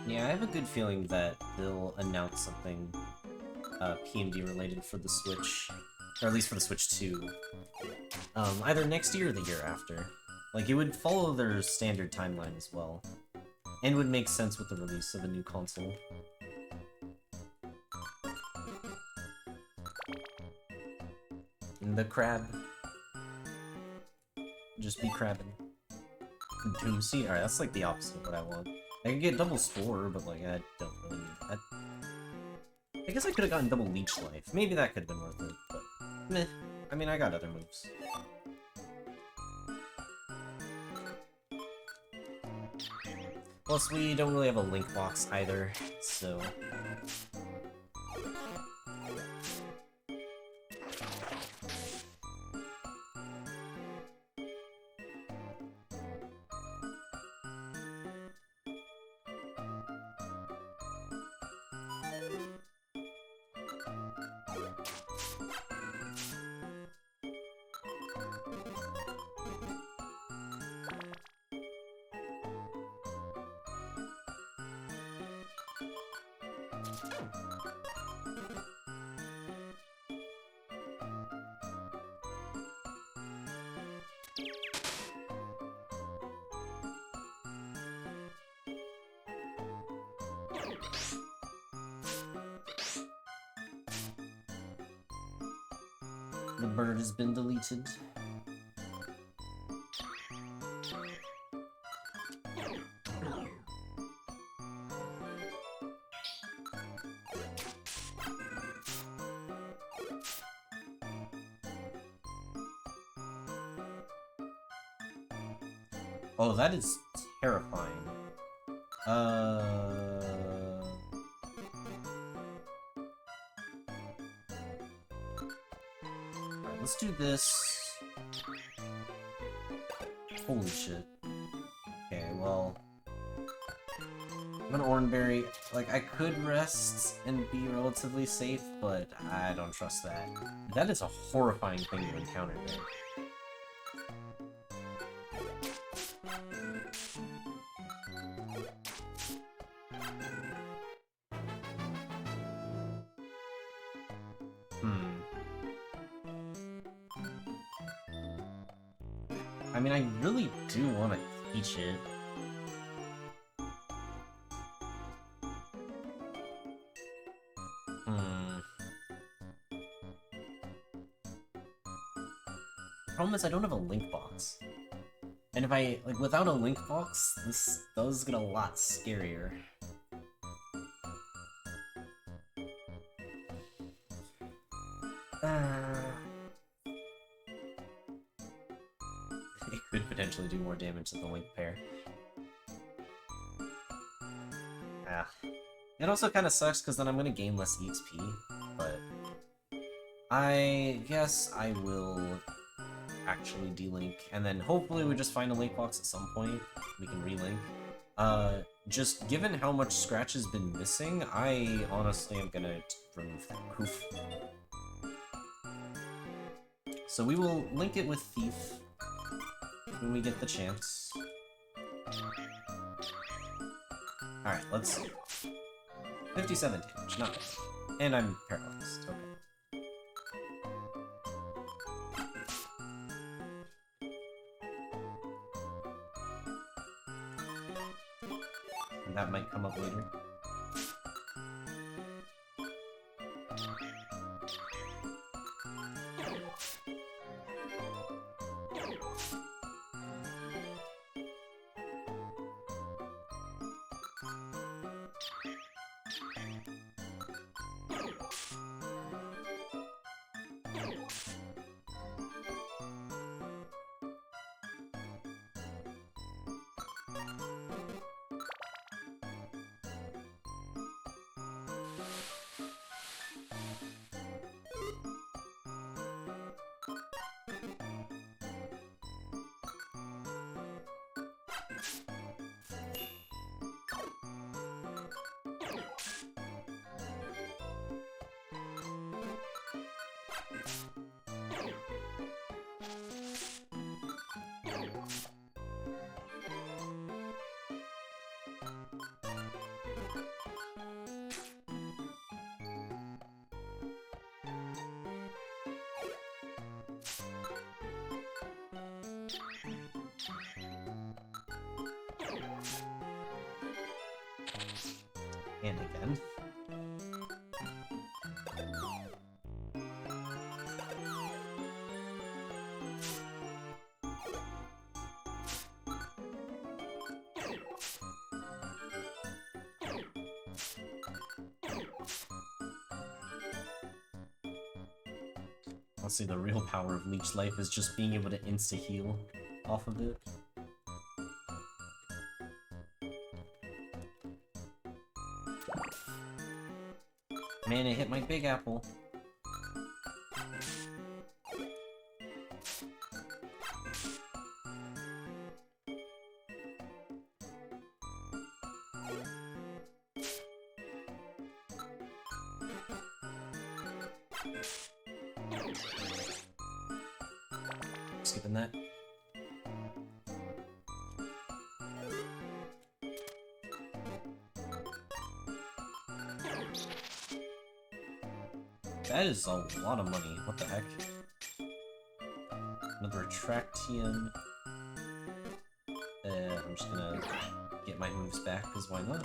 Yeah, I have a good feeling that they'll announce something PMD related for the Switch, or at least for the Switch 2, either next year or the year after. Like, it would follow their standard timeline as well, and would make sense with the release of a new console. And the crab. Just be crabbing. Doomsy? Alright, that's like the opposite of what I want. I could get double Spore, but like, I don't really need that. I guess I could have gotten double Leech Life. Maybe that could have been worth it, but meh. I mean, I got other moves. Plus, we don't really have a Link box either, so... The bird has been deleted. Oh, that is terrifying. Alright, let's do this. Holy shit. Okay, well... I'm an Oranberry. Like, I could rest and be relatively safe, but I don't trust that. That is a horrifying thing to encounter there. I mean, I really do want to teach it. Problem is, I don't have a link box. And if I, like, without a link box, this does get a lot scarier. It could potentially do more damage than the link pair. It also kind of sucks because then I'm going to gain less EXP, but I guess I will actually delink, and then hopefully we just find a link box at some point. We can relink. Just given how much Scratch has been missing, I honestly am gonna remove that proof. So we will link it with Thief when we get the chance. Alright, let's see. 57 damage, not bad. And I'm paralyzed, okay. That might come up later. And again. Honestly, the real power of Leech Life is just being able to insta-heal off of it. Man, it hit my big apple. Skipping that. That is a lot of money. What the heck? Another Retractium. I'm just gonna get my moves back, because why not?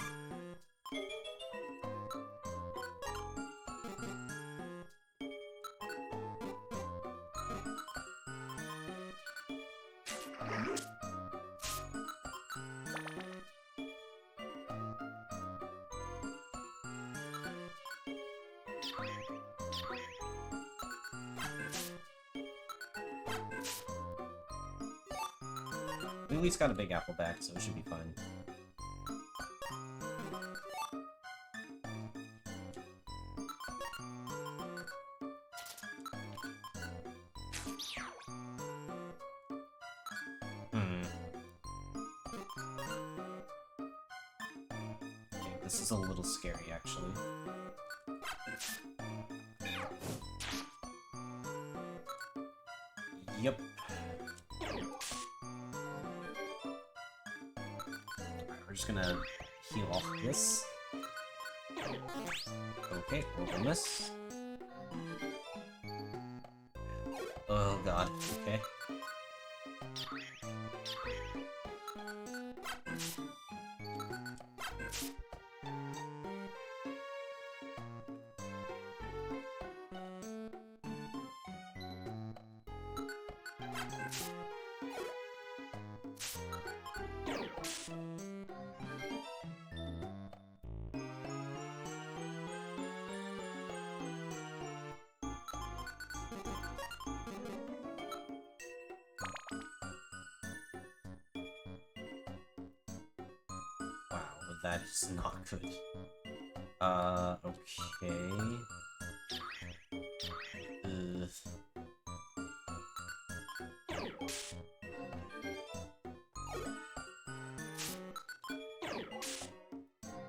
We at least got a big apple back, so it should be fine. This is a little scary, actually. Yep. We're just gonna heal off this. Okay, we'll miss. Oh god, okay. Wow, that is not good. Okay.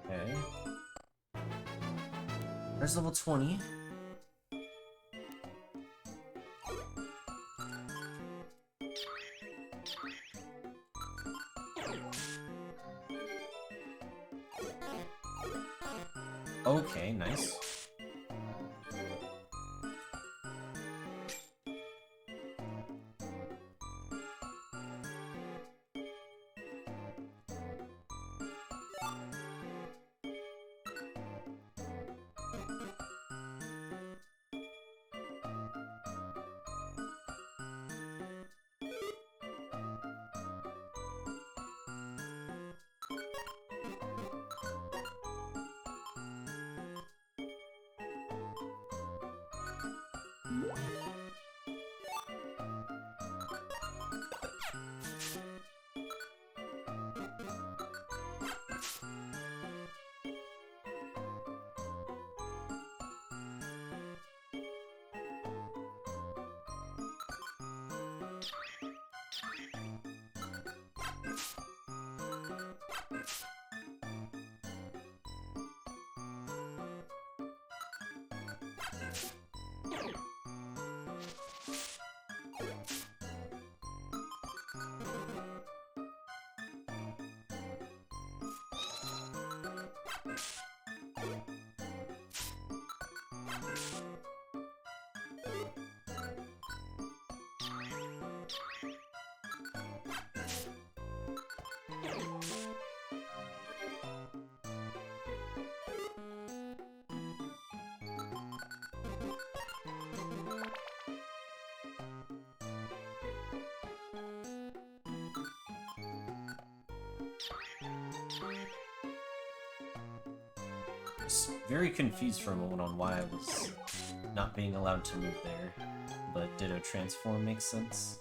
Okay. There's level 20. Okay, nice. I was very confused for a moment on why I was not being allowed to move there, but Ditto Transform makes sense.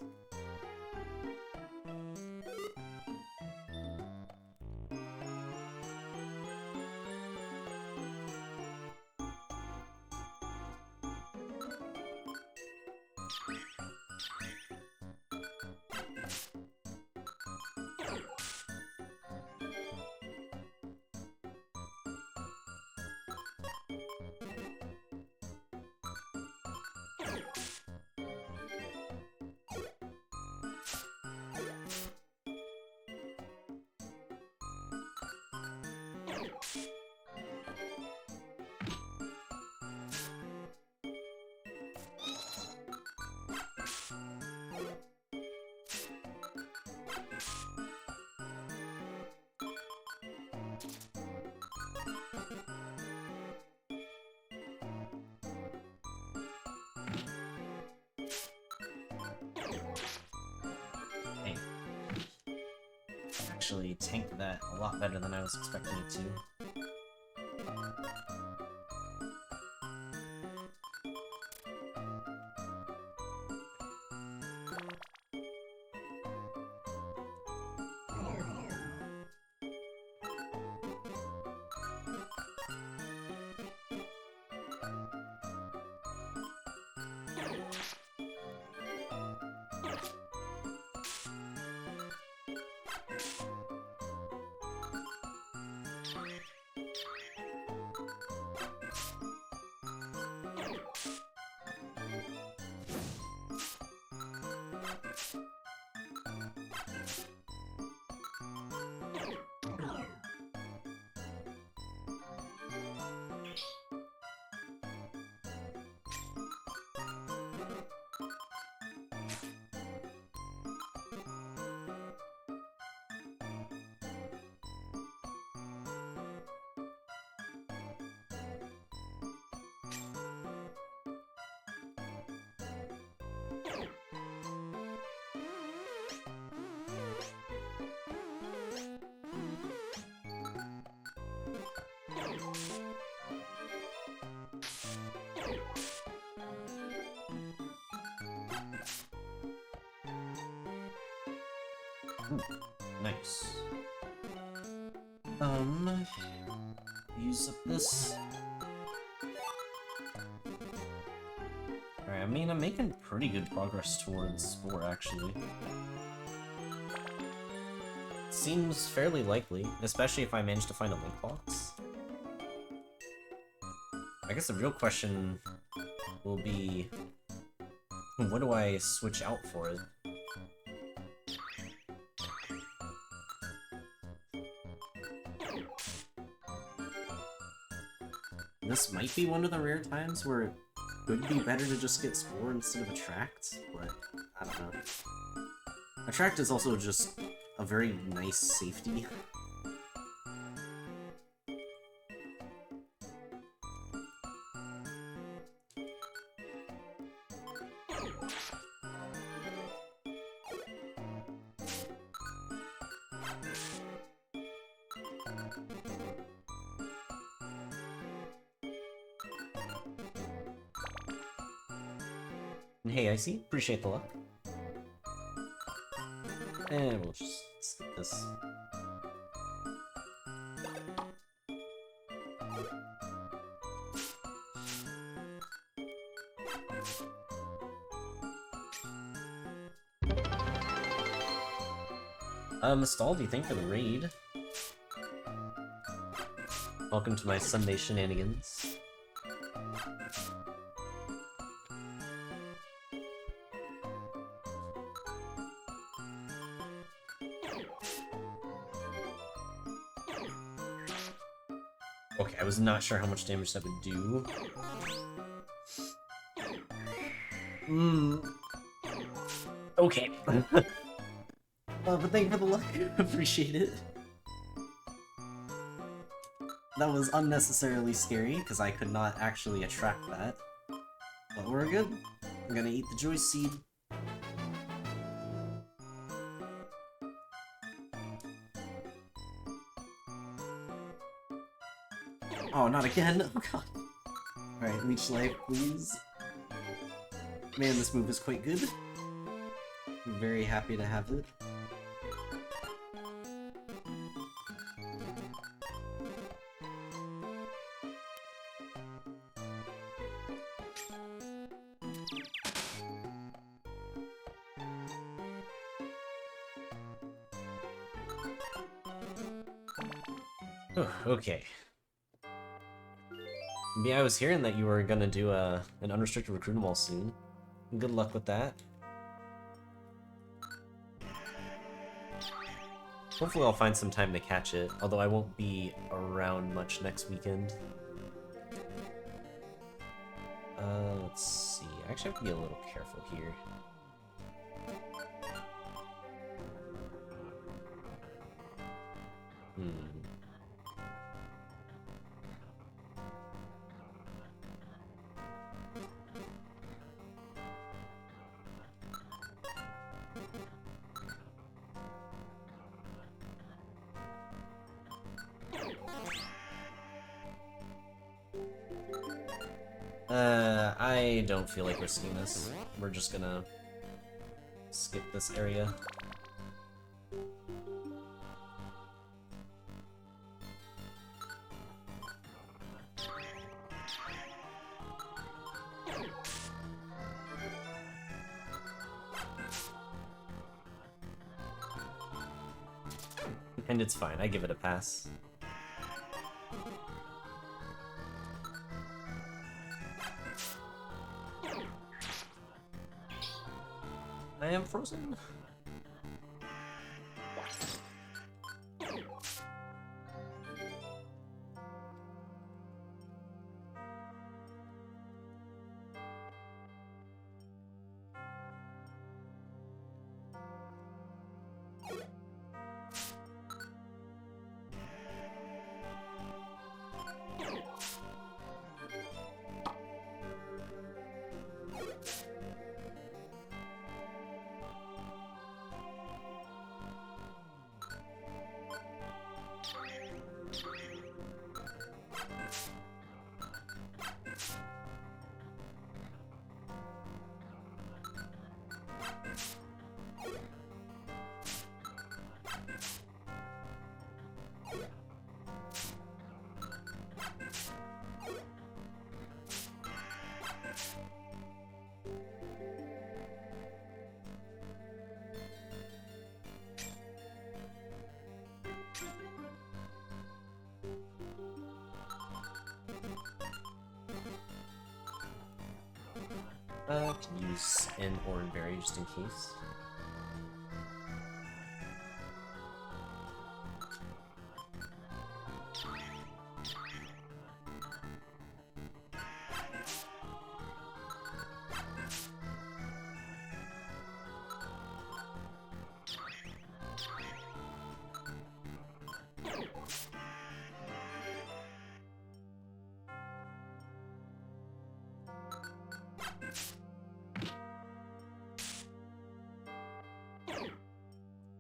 Hey. Actually tanked that a lot better than I was expecting it to. Nice. Use up this. Alright, I mean, I'm making pretty good progress towards 4, actually. Seems fairly likely, especially if I manage to find a link box. I guess the real question will be, what do I switch out for it? This might be one of the rare times where it would be better to just get Spore instead of Attract, but I don't know. Attract is also just a very nice safety. Hey, I see. Appreciate the luck. And we'll just skip this. Staldy, thank you for the raid. Welcome to my Sunday shenanigans. Okay, I was not sure how much damage that would do. Okay. But thank you for the luck. Appreciate it. That was unnecessarily scary, because I could not actually attract that. But we're good. I'm gonna eat the Joy Seed. Oh, not again! Oh god. Alright, Leech Life, please. Man, this move is quite good. I'm very happy to have it. Okay. Yeah, I was hearing that you were gonna do an unrestricted recruiting wall soon. Good luck with that. Hopefully I'll find some time to catch it, although I won't be around much next weekend. Let's see. I actually have to be a little careful here. I don't feel like risking this. We're just gonna skip this area. And it's fine, I give it a pass. I am frozen. Can use an orange berry just in case.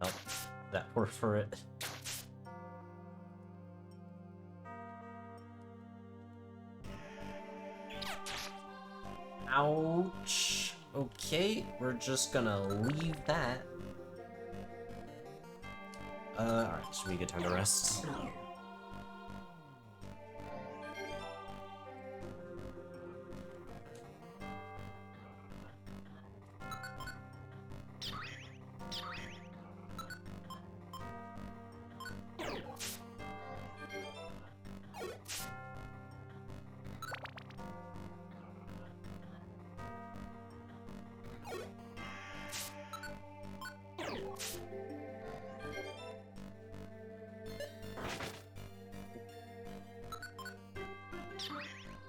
Oh, that worked for it. Ouch. Okay, we're just gonna leave that. Alright, should be a good time to rest.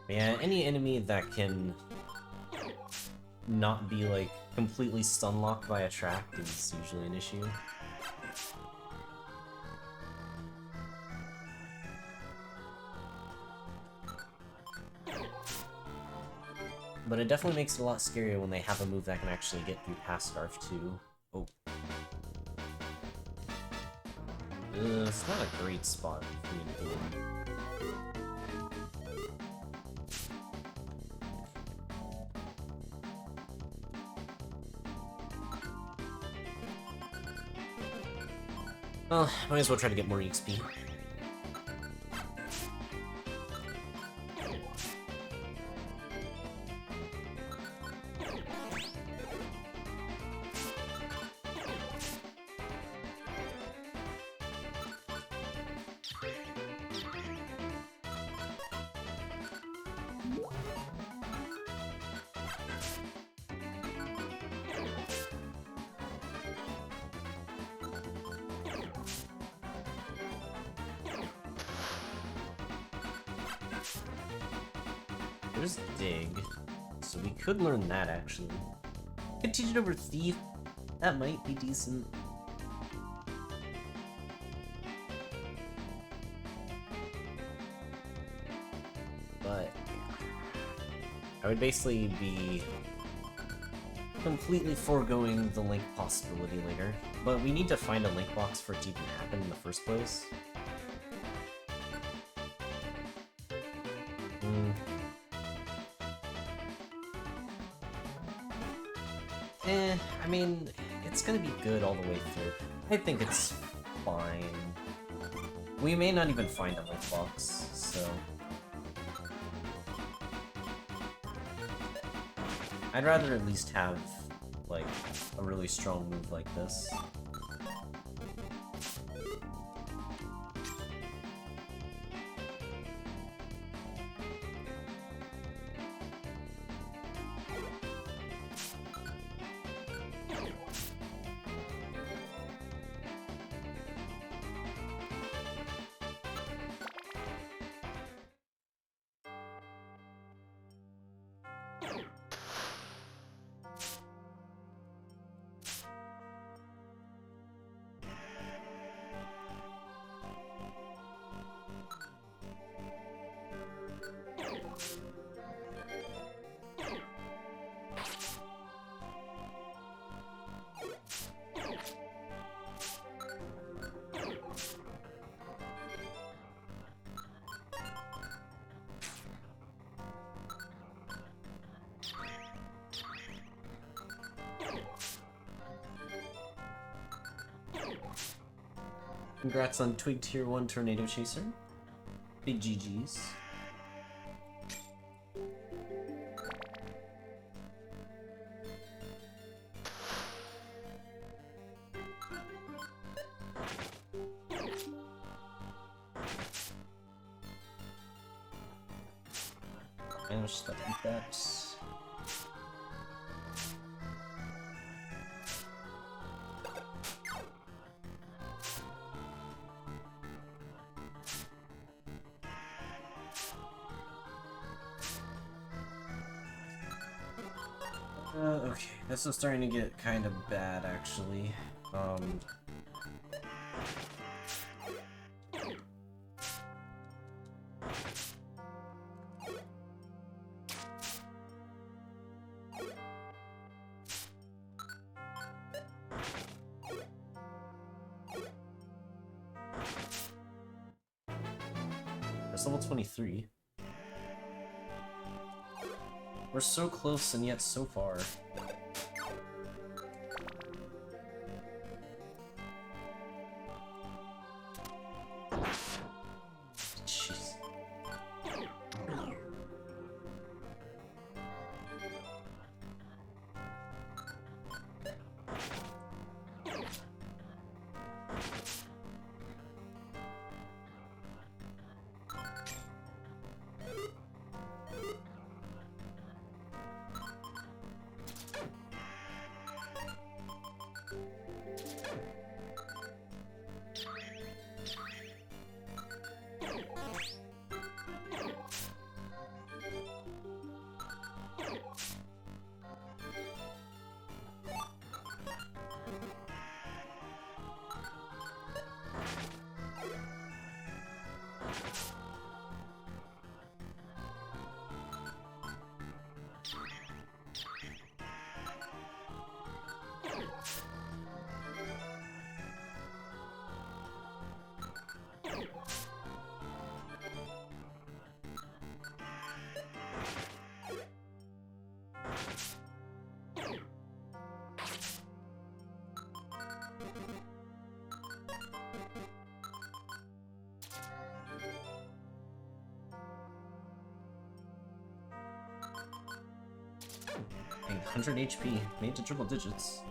Yeah, any enemy that can not be, like, completely stun-locked by a trap is usually an issue. But it definitely makes it a lot scarier when they have a move that can actually get through past Scarf too. Oh. It's not a great spot for me to be in. Well, might as well try to get more XP. There's Dig, so we could learn that actually. Could teach it over Thief. That might be decent. But I would basically be completely foregoing the Link possibility later. But we need to find a Link box for it to even happen in the first place. I mean, it's gonna be good all the way through. I think it's fine. We may not even find a Link box, so... I'd rather at least have, like, a really strong move like this. Congrats on Twig Tier 1 Tornado Chaser. Big GG's. And I'll just eat that. Okay, this is starting to get kind of bad, actually. That's level 23. We're so close and yet so far. Jeez. Dang, 100 HP, made to triple digits.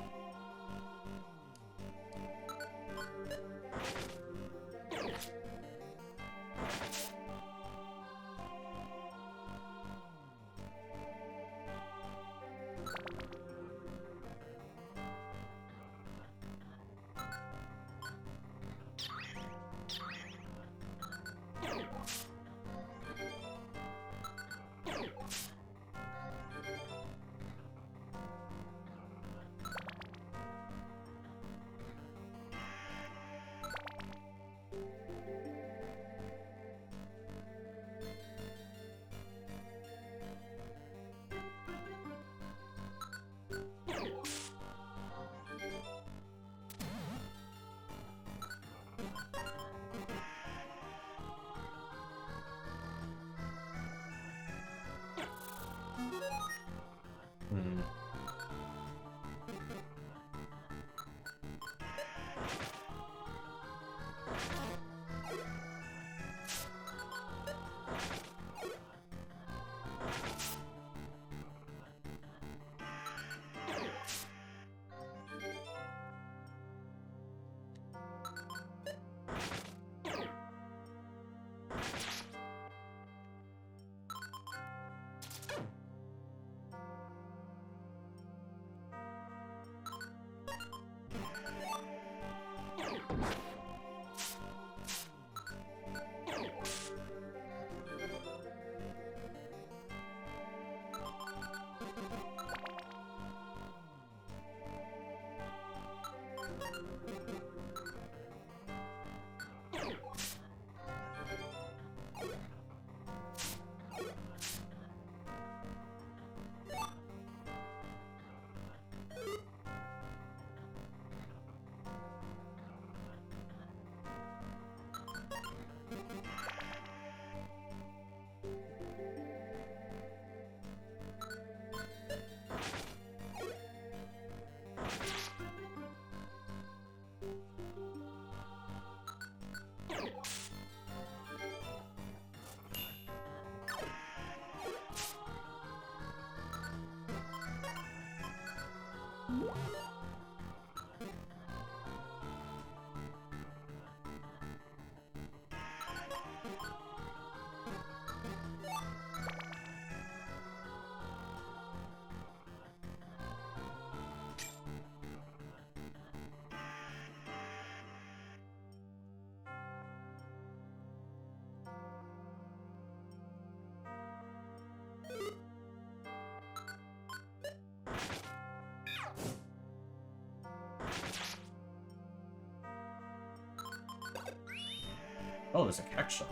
Oh, there's a cactus shop.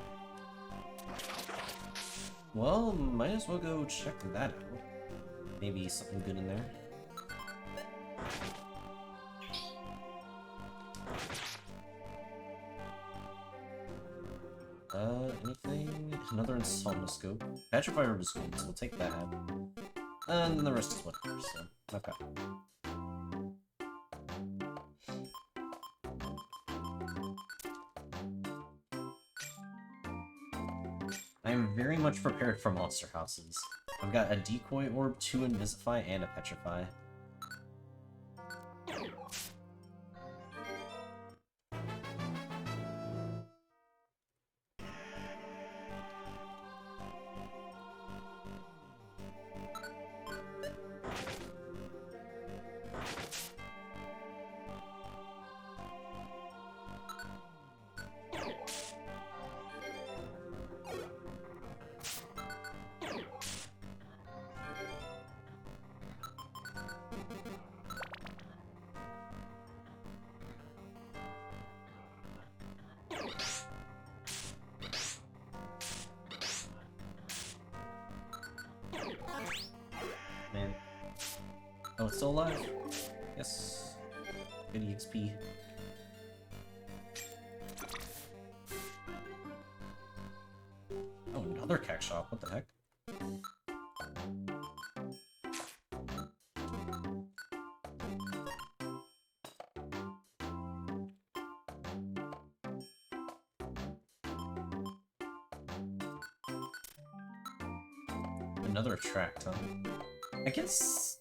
Well, might as well go check that out. Maybe something good in there. Anything? Another insomnoscope. Petrify Herb is good, so we'll take that. And the rest is whatever, so, okay. I am very much prepared for monster houses. I've got a decoy orb, 2 invisify, and a petrify. Man. Oh, it's still alive? Yes. Good EXP. Oh, another cack shop. What the heck? Another attract, huh? I guess...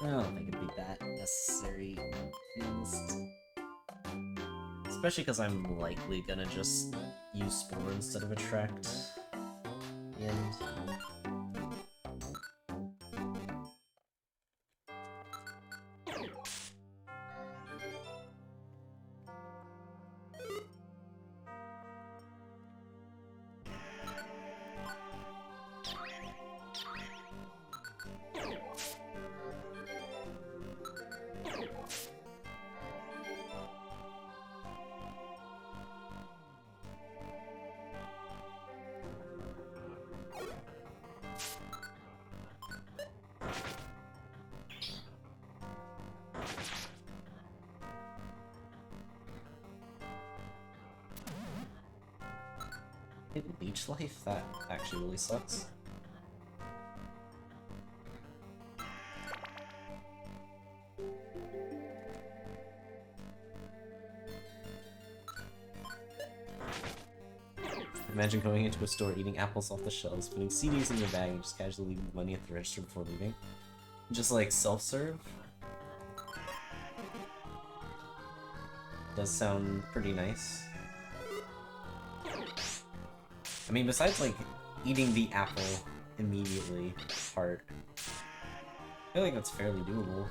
I don't think it'd be that necessary, to be honest. Especially because I'm likely gonna just use Spore instead of attract. And... Leech life? That actually really sucks. Imagine going into a store, eating apples off the shelves, putting CDs in your bag, and just casually leaving money at the register before leaving. Just like self-serve. Does sound pretty nice. I mean, besides, like, eating the apple immediately part, I feel like that's fairly doable.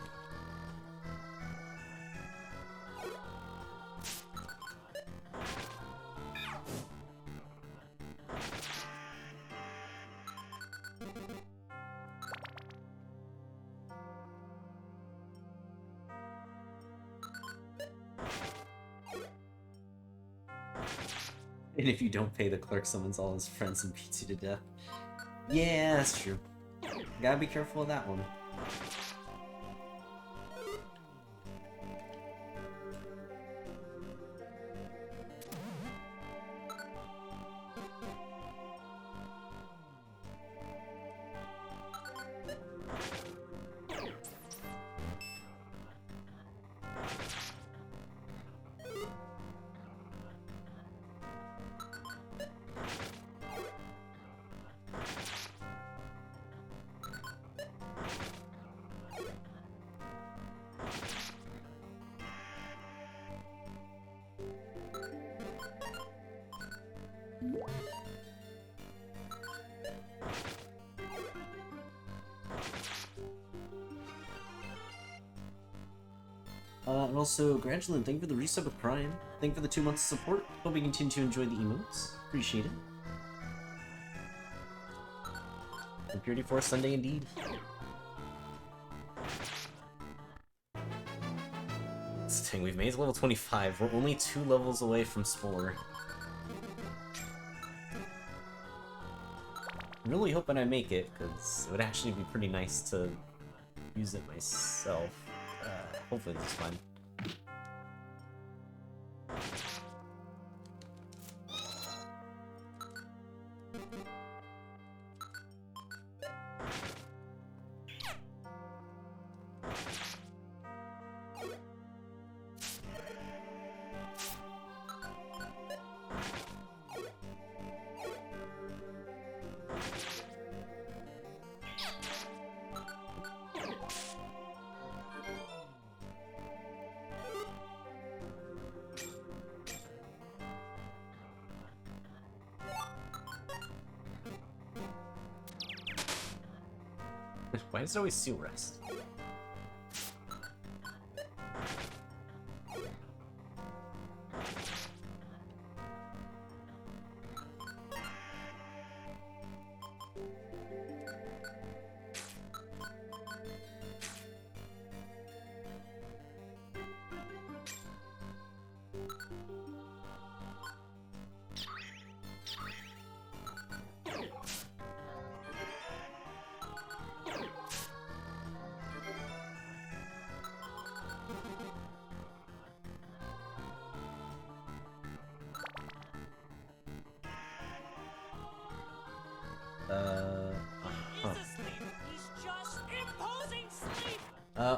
And if you don't pay, the clerk summons all his friends and beats you to death. Yeah, that's true. Gotta be careful of that one. And also, Grangelin, thank you for the resub with Prime. Thank you for the 2 months of support. Hope you continue to enjoy the emotes. Appreciate it. And Purity Force Sunday indeed. Dang, we've made it to level 25. We're only 2 levels away from Spore. I'm really hoping I make it, because it would actually be pretty nice to use it myself. Hopefully this is fine. Why does it always seal rest?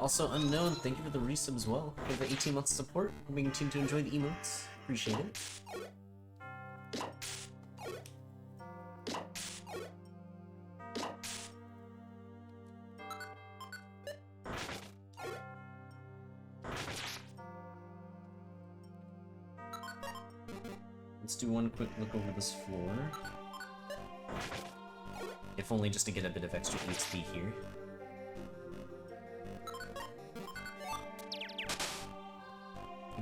Also, Unknown, thank you for the resub as well. For the 18 months of support. We continue to enjoy the emotes. Appreciate it. Let's do one quick look over this floor. If only just to get a bit of extra XP here.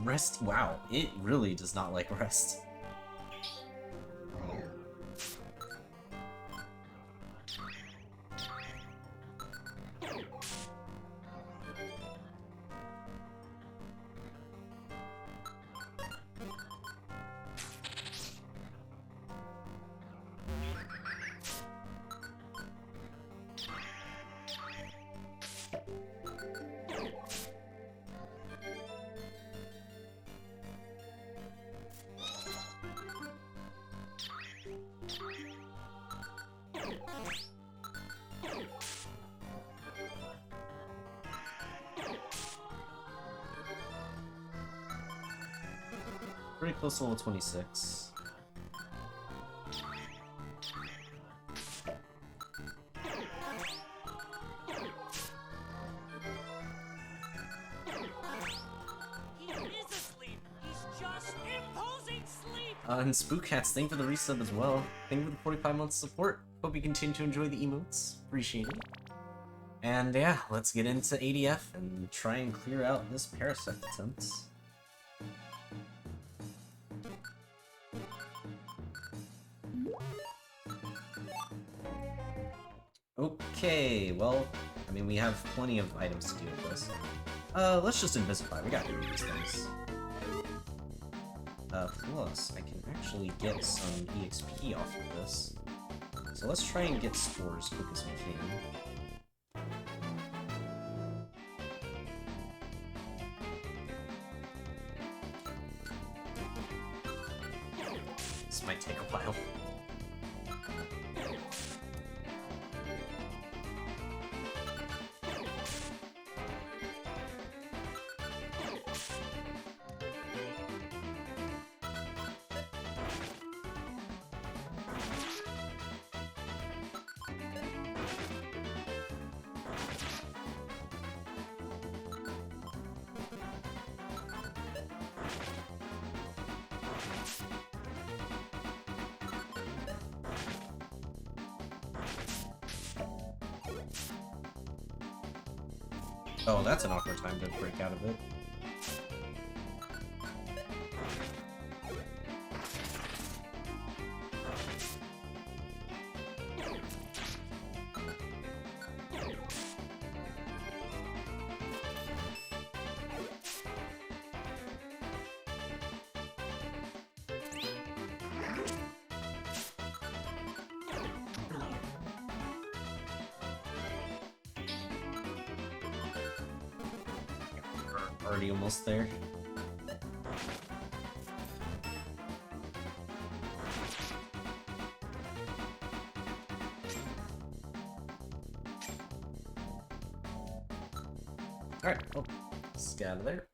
Rest? Wow, it really does not like rest. Pretty close to level 26. And Spookcats, thank you for the resub as well. Thank you for the 45 months support. Hope you continue to enjoy the emotes. Appreciate it. And yeah, let's get into ADF and try and clear out this Parasect attempt. Okay, well, I mean, we have plenty of items to deal with this. Let's just Invisify, we gotta do these things. Plus, I can actually get some EXP off of this. So let's try and get Spore as quick as we can. This might take a while. Oh, that's an awkward time to break out of it. Already almost there. Alright, well, let's get out of there.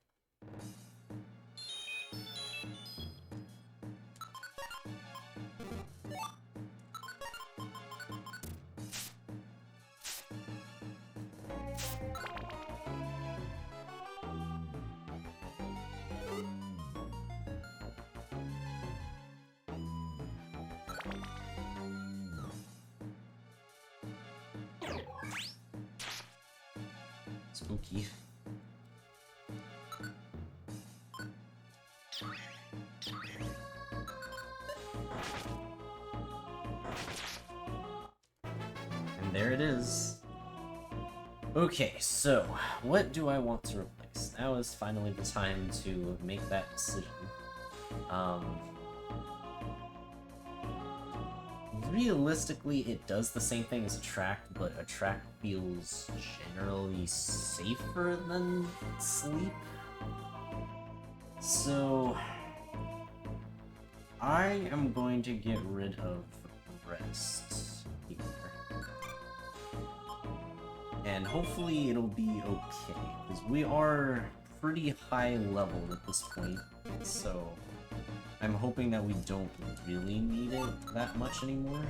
Spooky. And there it is. Okay, so what do I want to replace? Now is finally the time to make that decision. Realistically, it does the same thing as attract, but attract feels generally safer than sleep. So I am going to get rid of rest here. And hopefully it'll be okay, because we are pretty high level at this point, so I'm hoping that we don't really need it that much anymore.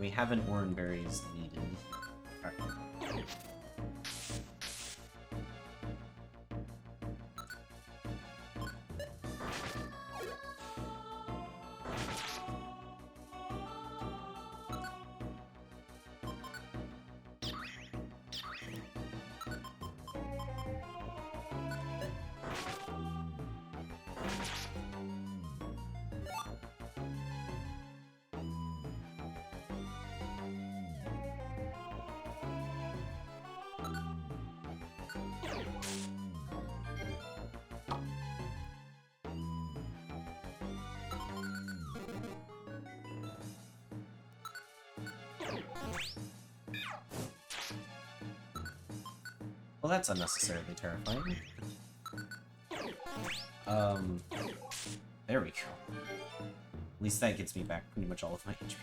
We have an Oranberries needed. Alright. Well, that's unnecessarily terrifying. There we go. At least that gets me back pretty much all of my HP.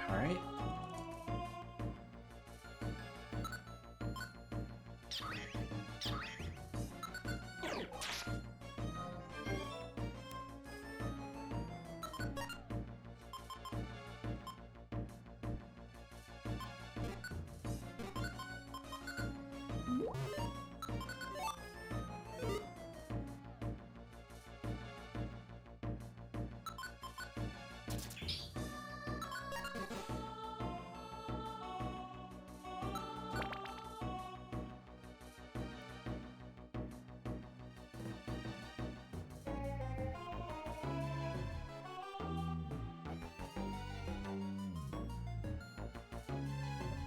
Alright.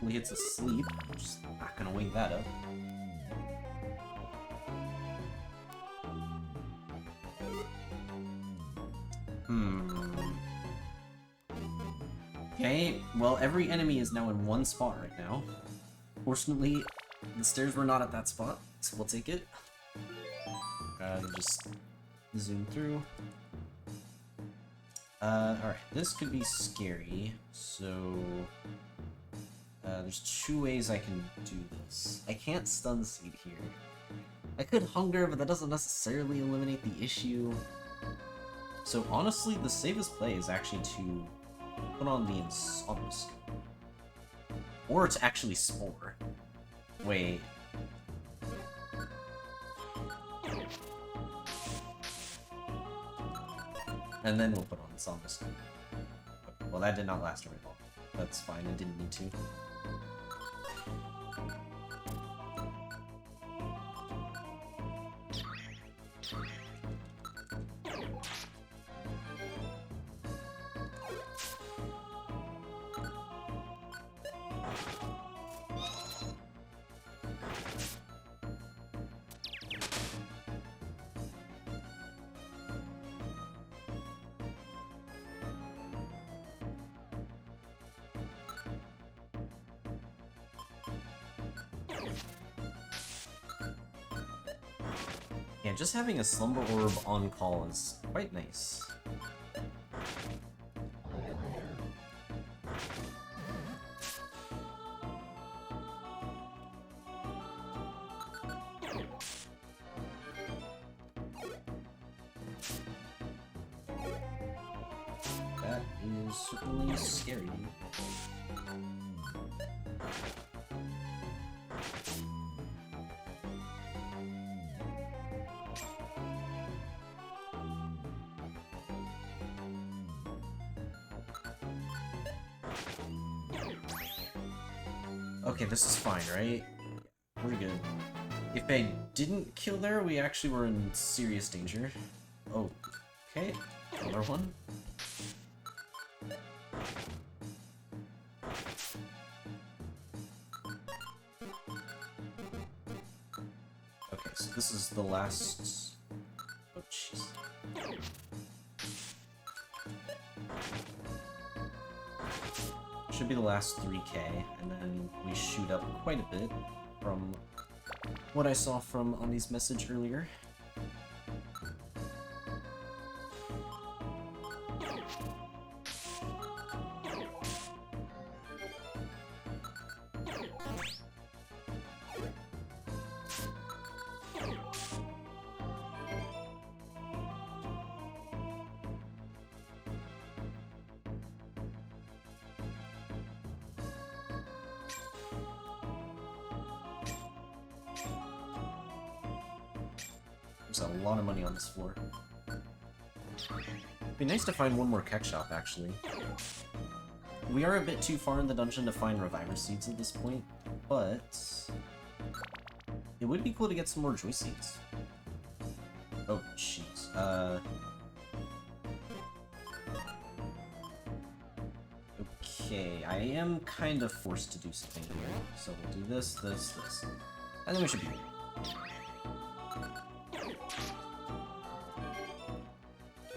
Hopefully it's asleep. I'm just not gonna wake that up. Okay, well, every enemy is now in one spot right now. Fortunately, the stairs were not at that spot, so we'll take it. Just zoom through. Alright, this could be scary, so... there's two ways I can do this. I can't stun seed here. I could hunger, but that doesn't necessarily eliminate the issue. So honestly, the safest play is actually to put on the Insomnia. Or it's actually Spore. Wait. And then we'll put on the Somnus. Okay, well, that did not last very long. That's fine, I didn't need to. Yeah, just having a Slumber Orb on call is quite nice. That is certainly scary. Okay, this is fine, right? We're good. If I didn't kill there, we actually were in serious danger. Oh, okay. Another one. Okay, so this is the last... Oh, jeez. Should be the last 3k, and then we shoot up quite a bit from what I saw from Andy's message earlier. There's a lot of money on this floor. It'd be nice to find one more Keck Shop, actually. We are a bit too far in the dungeon to find Reviver Seeds at this point, but... it would be cool to get some more Joy Seeds. Oh, jeez. Okay, I am kind of forced to do something here. So we'll do this, this, this. I think we should be good.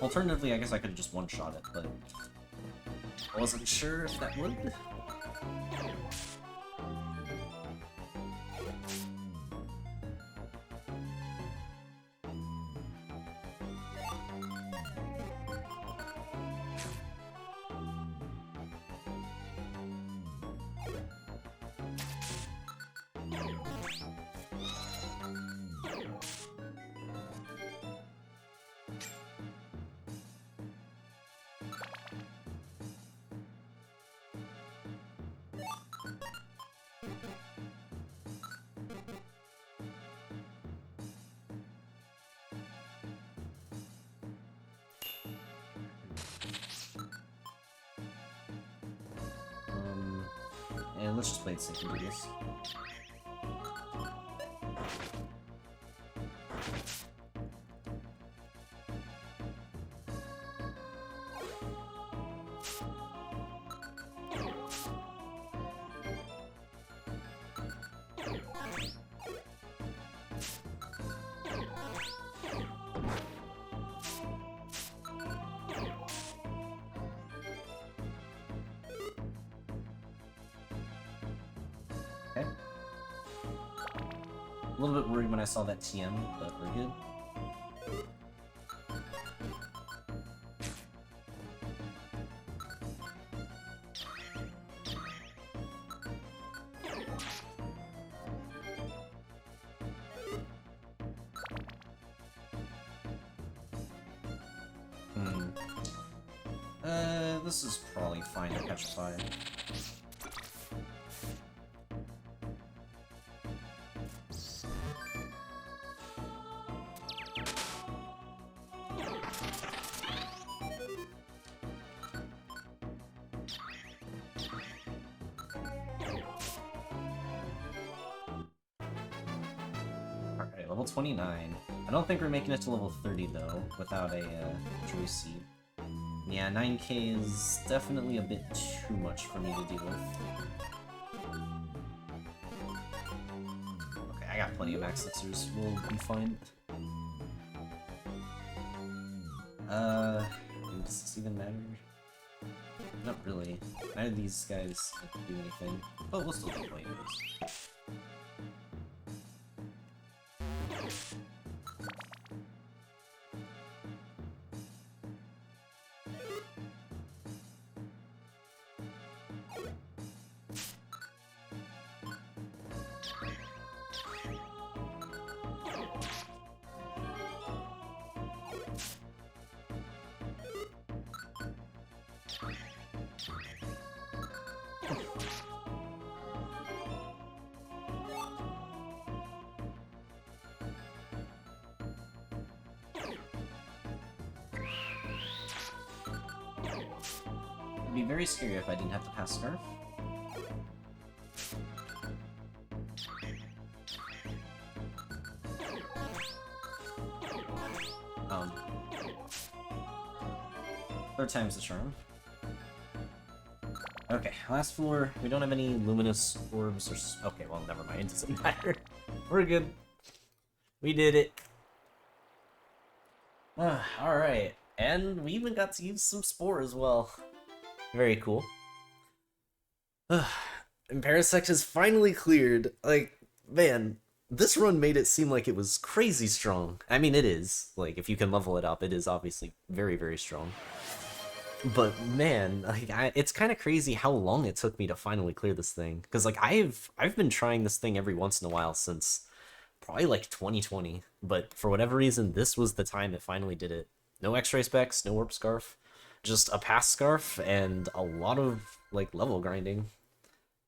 Alternatively, I guess I could have just one-shot it, but I wasn't sure if that would. And let's just play it safe and do this. Okay. A little bit worried when I saw that TM, but we're good. This is probably fine to petrify. level 29. I don't think we're making it to level 30, though, without a Joy Seed. Yeah, 9k is definitely a bit too much for me to deal with. Okay, I got plenty of max elixirs. We'll be fine. Does this even matter? Not really. None of these guys do anything. But we'll still be playing this. It'd be very scary if I didn't have to pass Scarf. Third time's the charm. Okay, last floor. We don't have any luminous orbs or... Okay, well, never mind. It doesn't matter. We're good. We did it. Alright. And we even got to use some Spore as well. Very cool. And Parasect is finally cleared. Like, man, this run made it seem like it was crazy strong. I mean, it is. Like, if you can level it up, it is obviously very, very strong. But man, like, it's kind of crazy how long it took me to finally clear this thing. Because like I've been trying this thing every once in a while since probably like 2020. But for whatever reason, this was the time it finally did it. No X-ray specs, no warp scarf, just a pass scarf and a lot of like level grinding.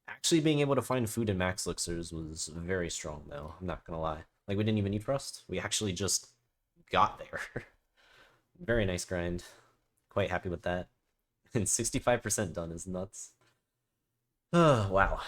Actually being able to find food in max elixirs was very strong though. I'm not gonna lie. Like we didn't even need Frost. We actually just got there. Very nice grind. Quite happy with that. And 65% done is nuts. Oh, wow.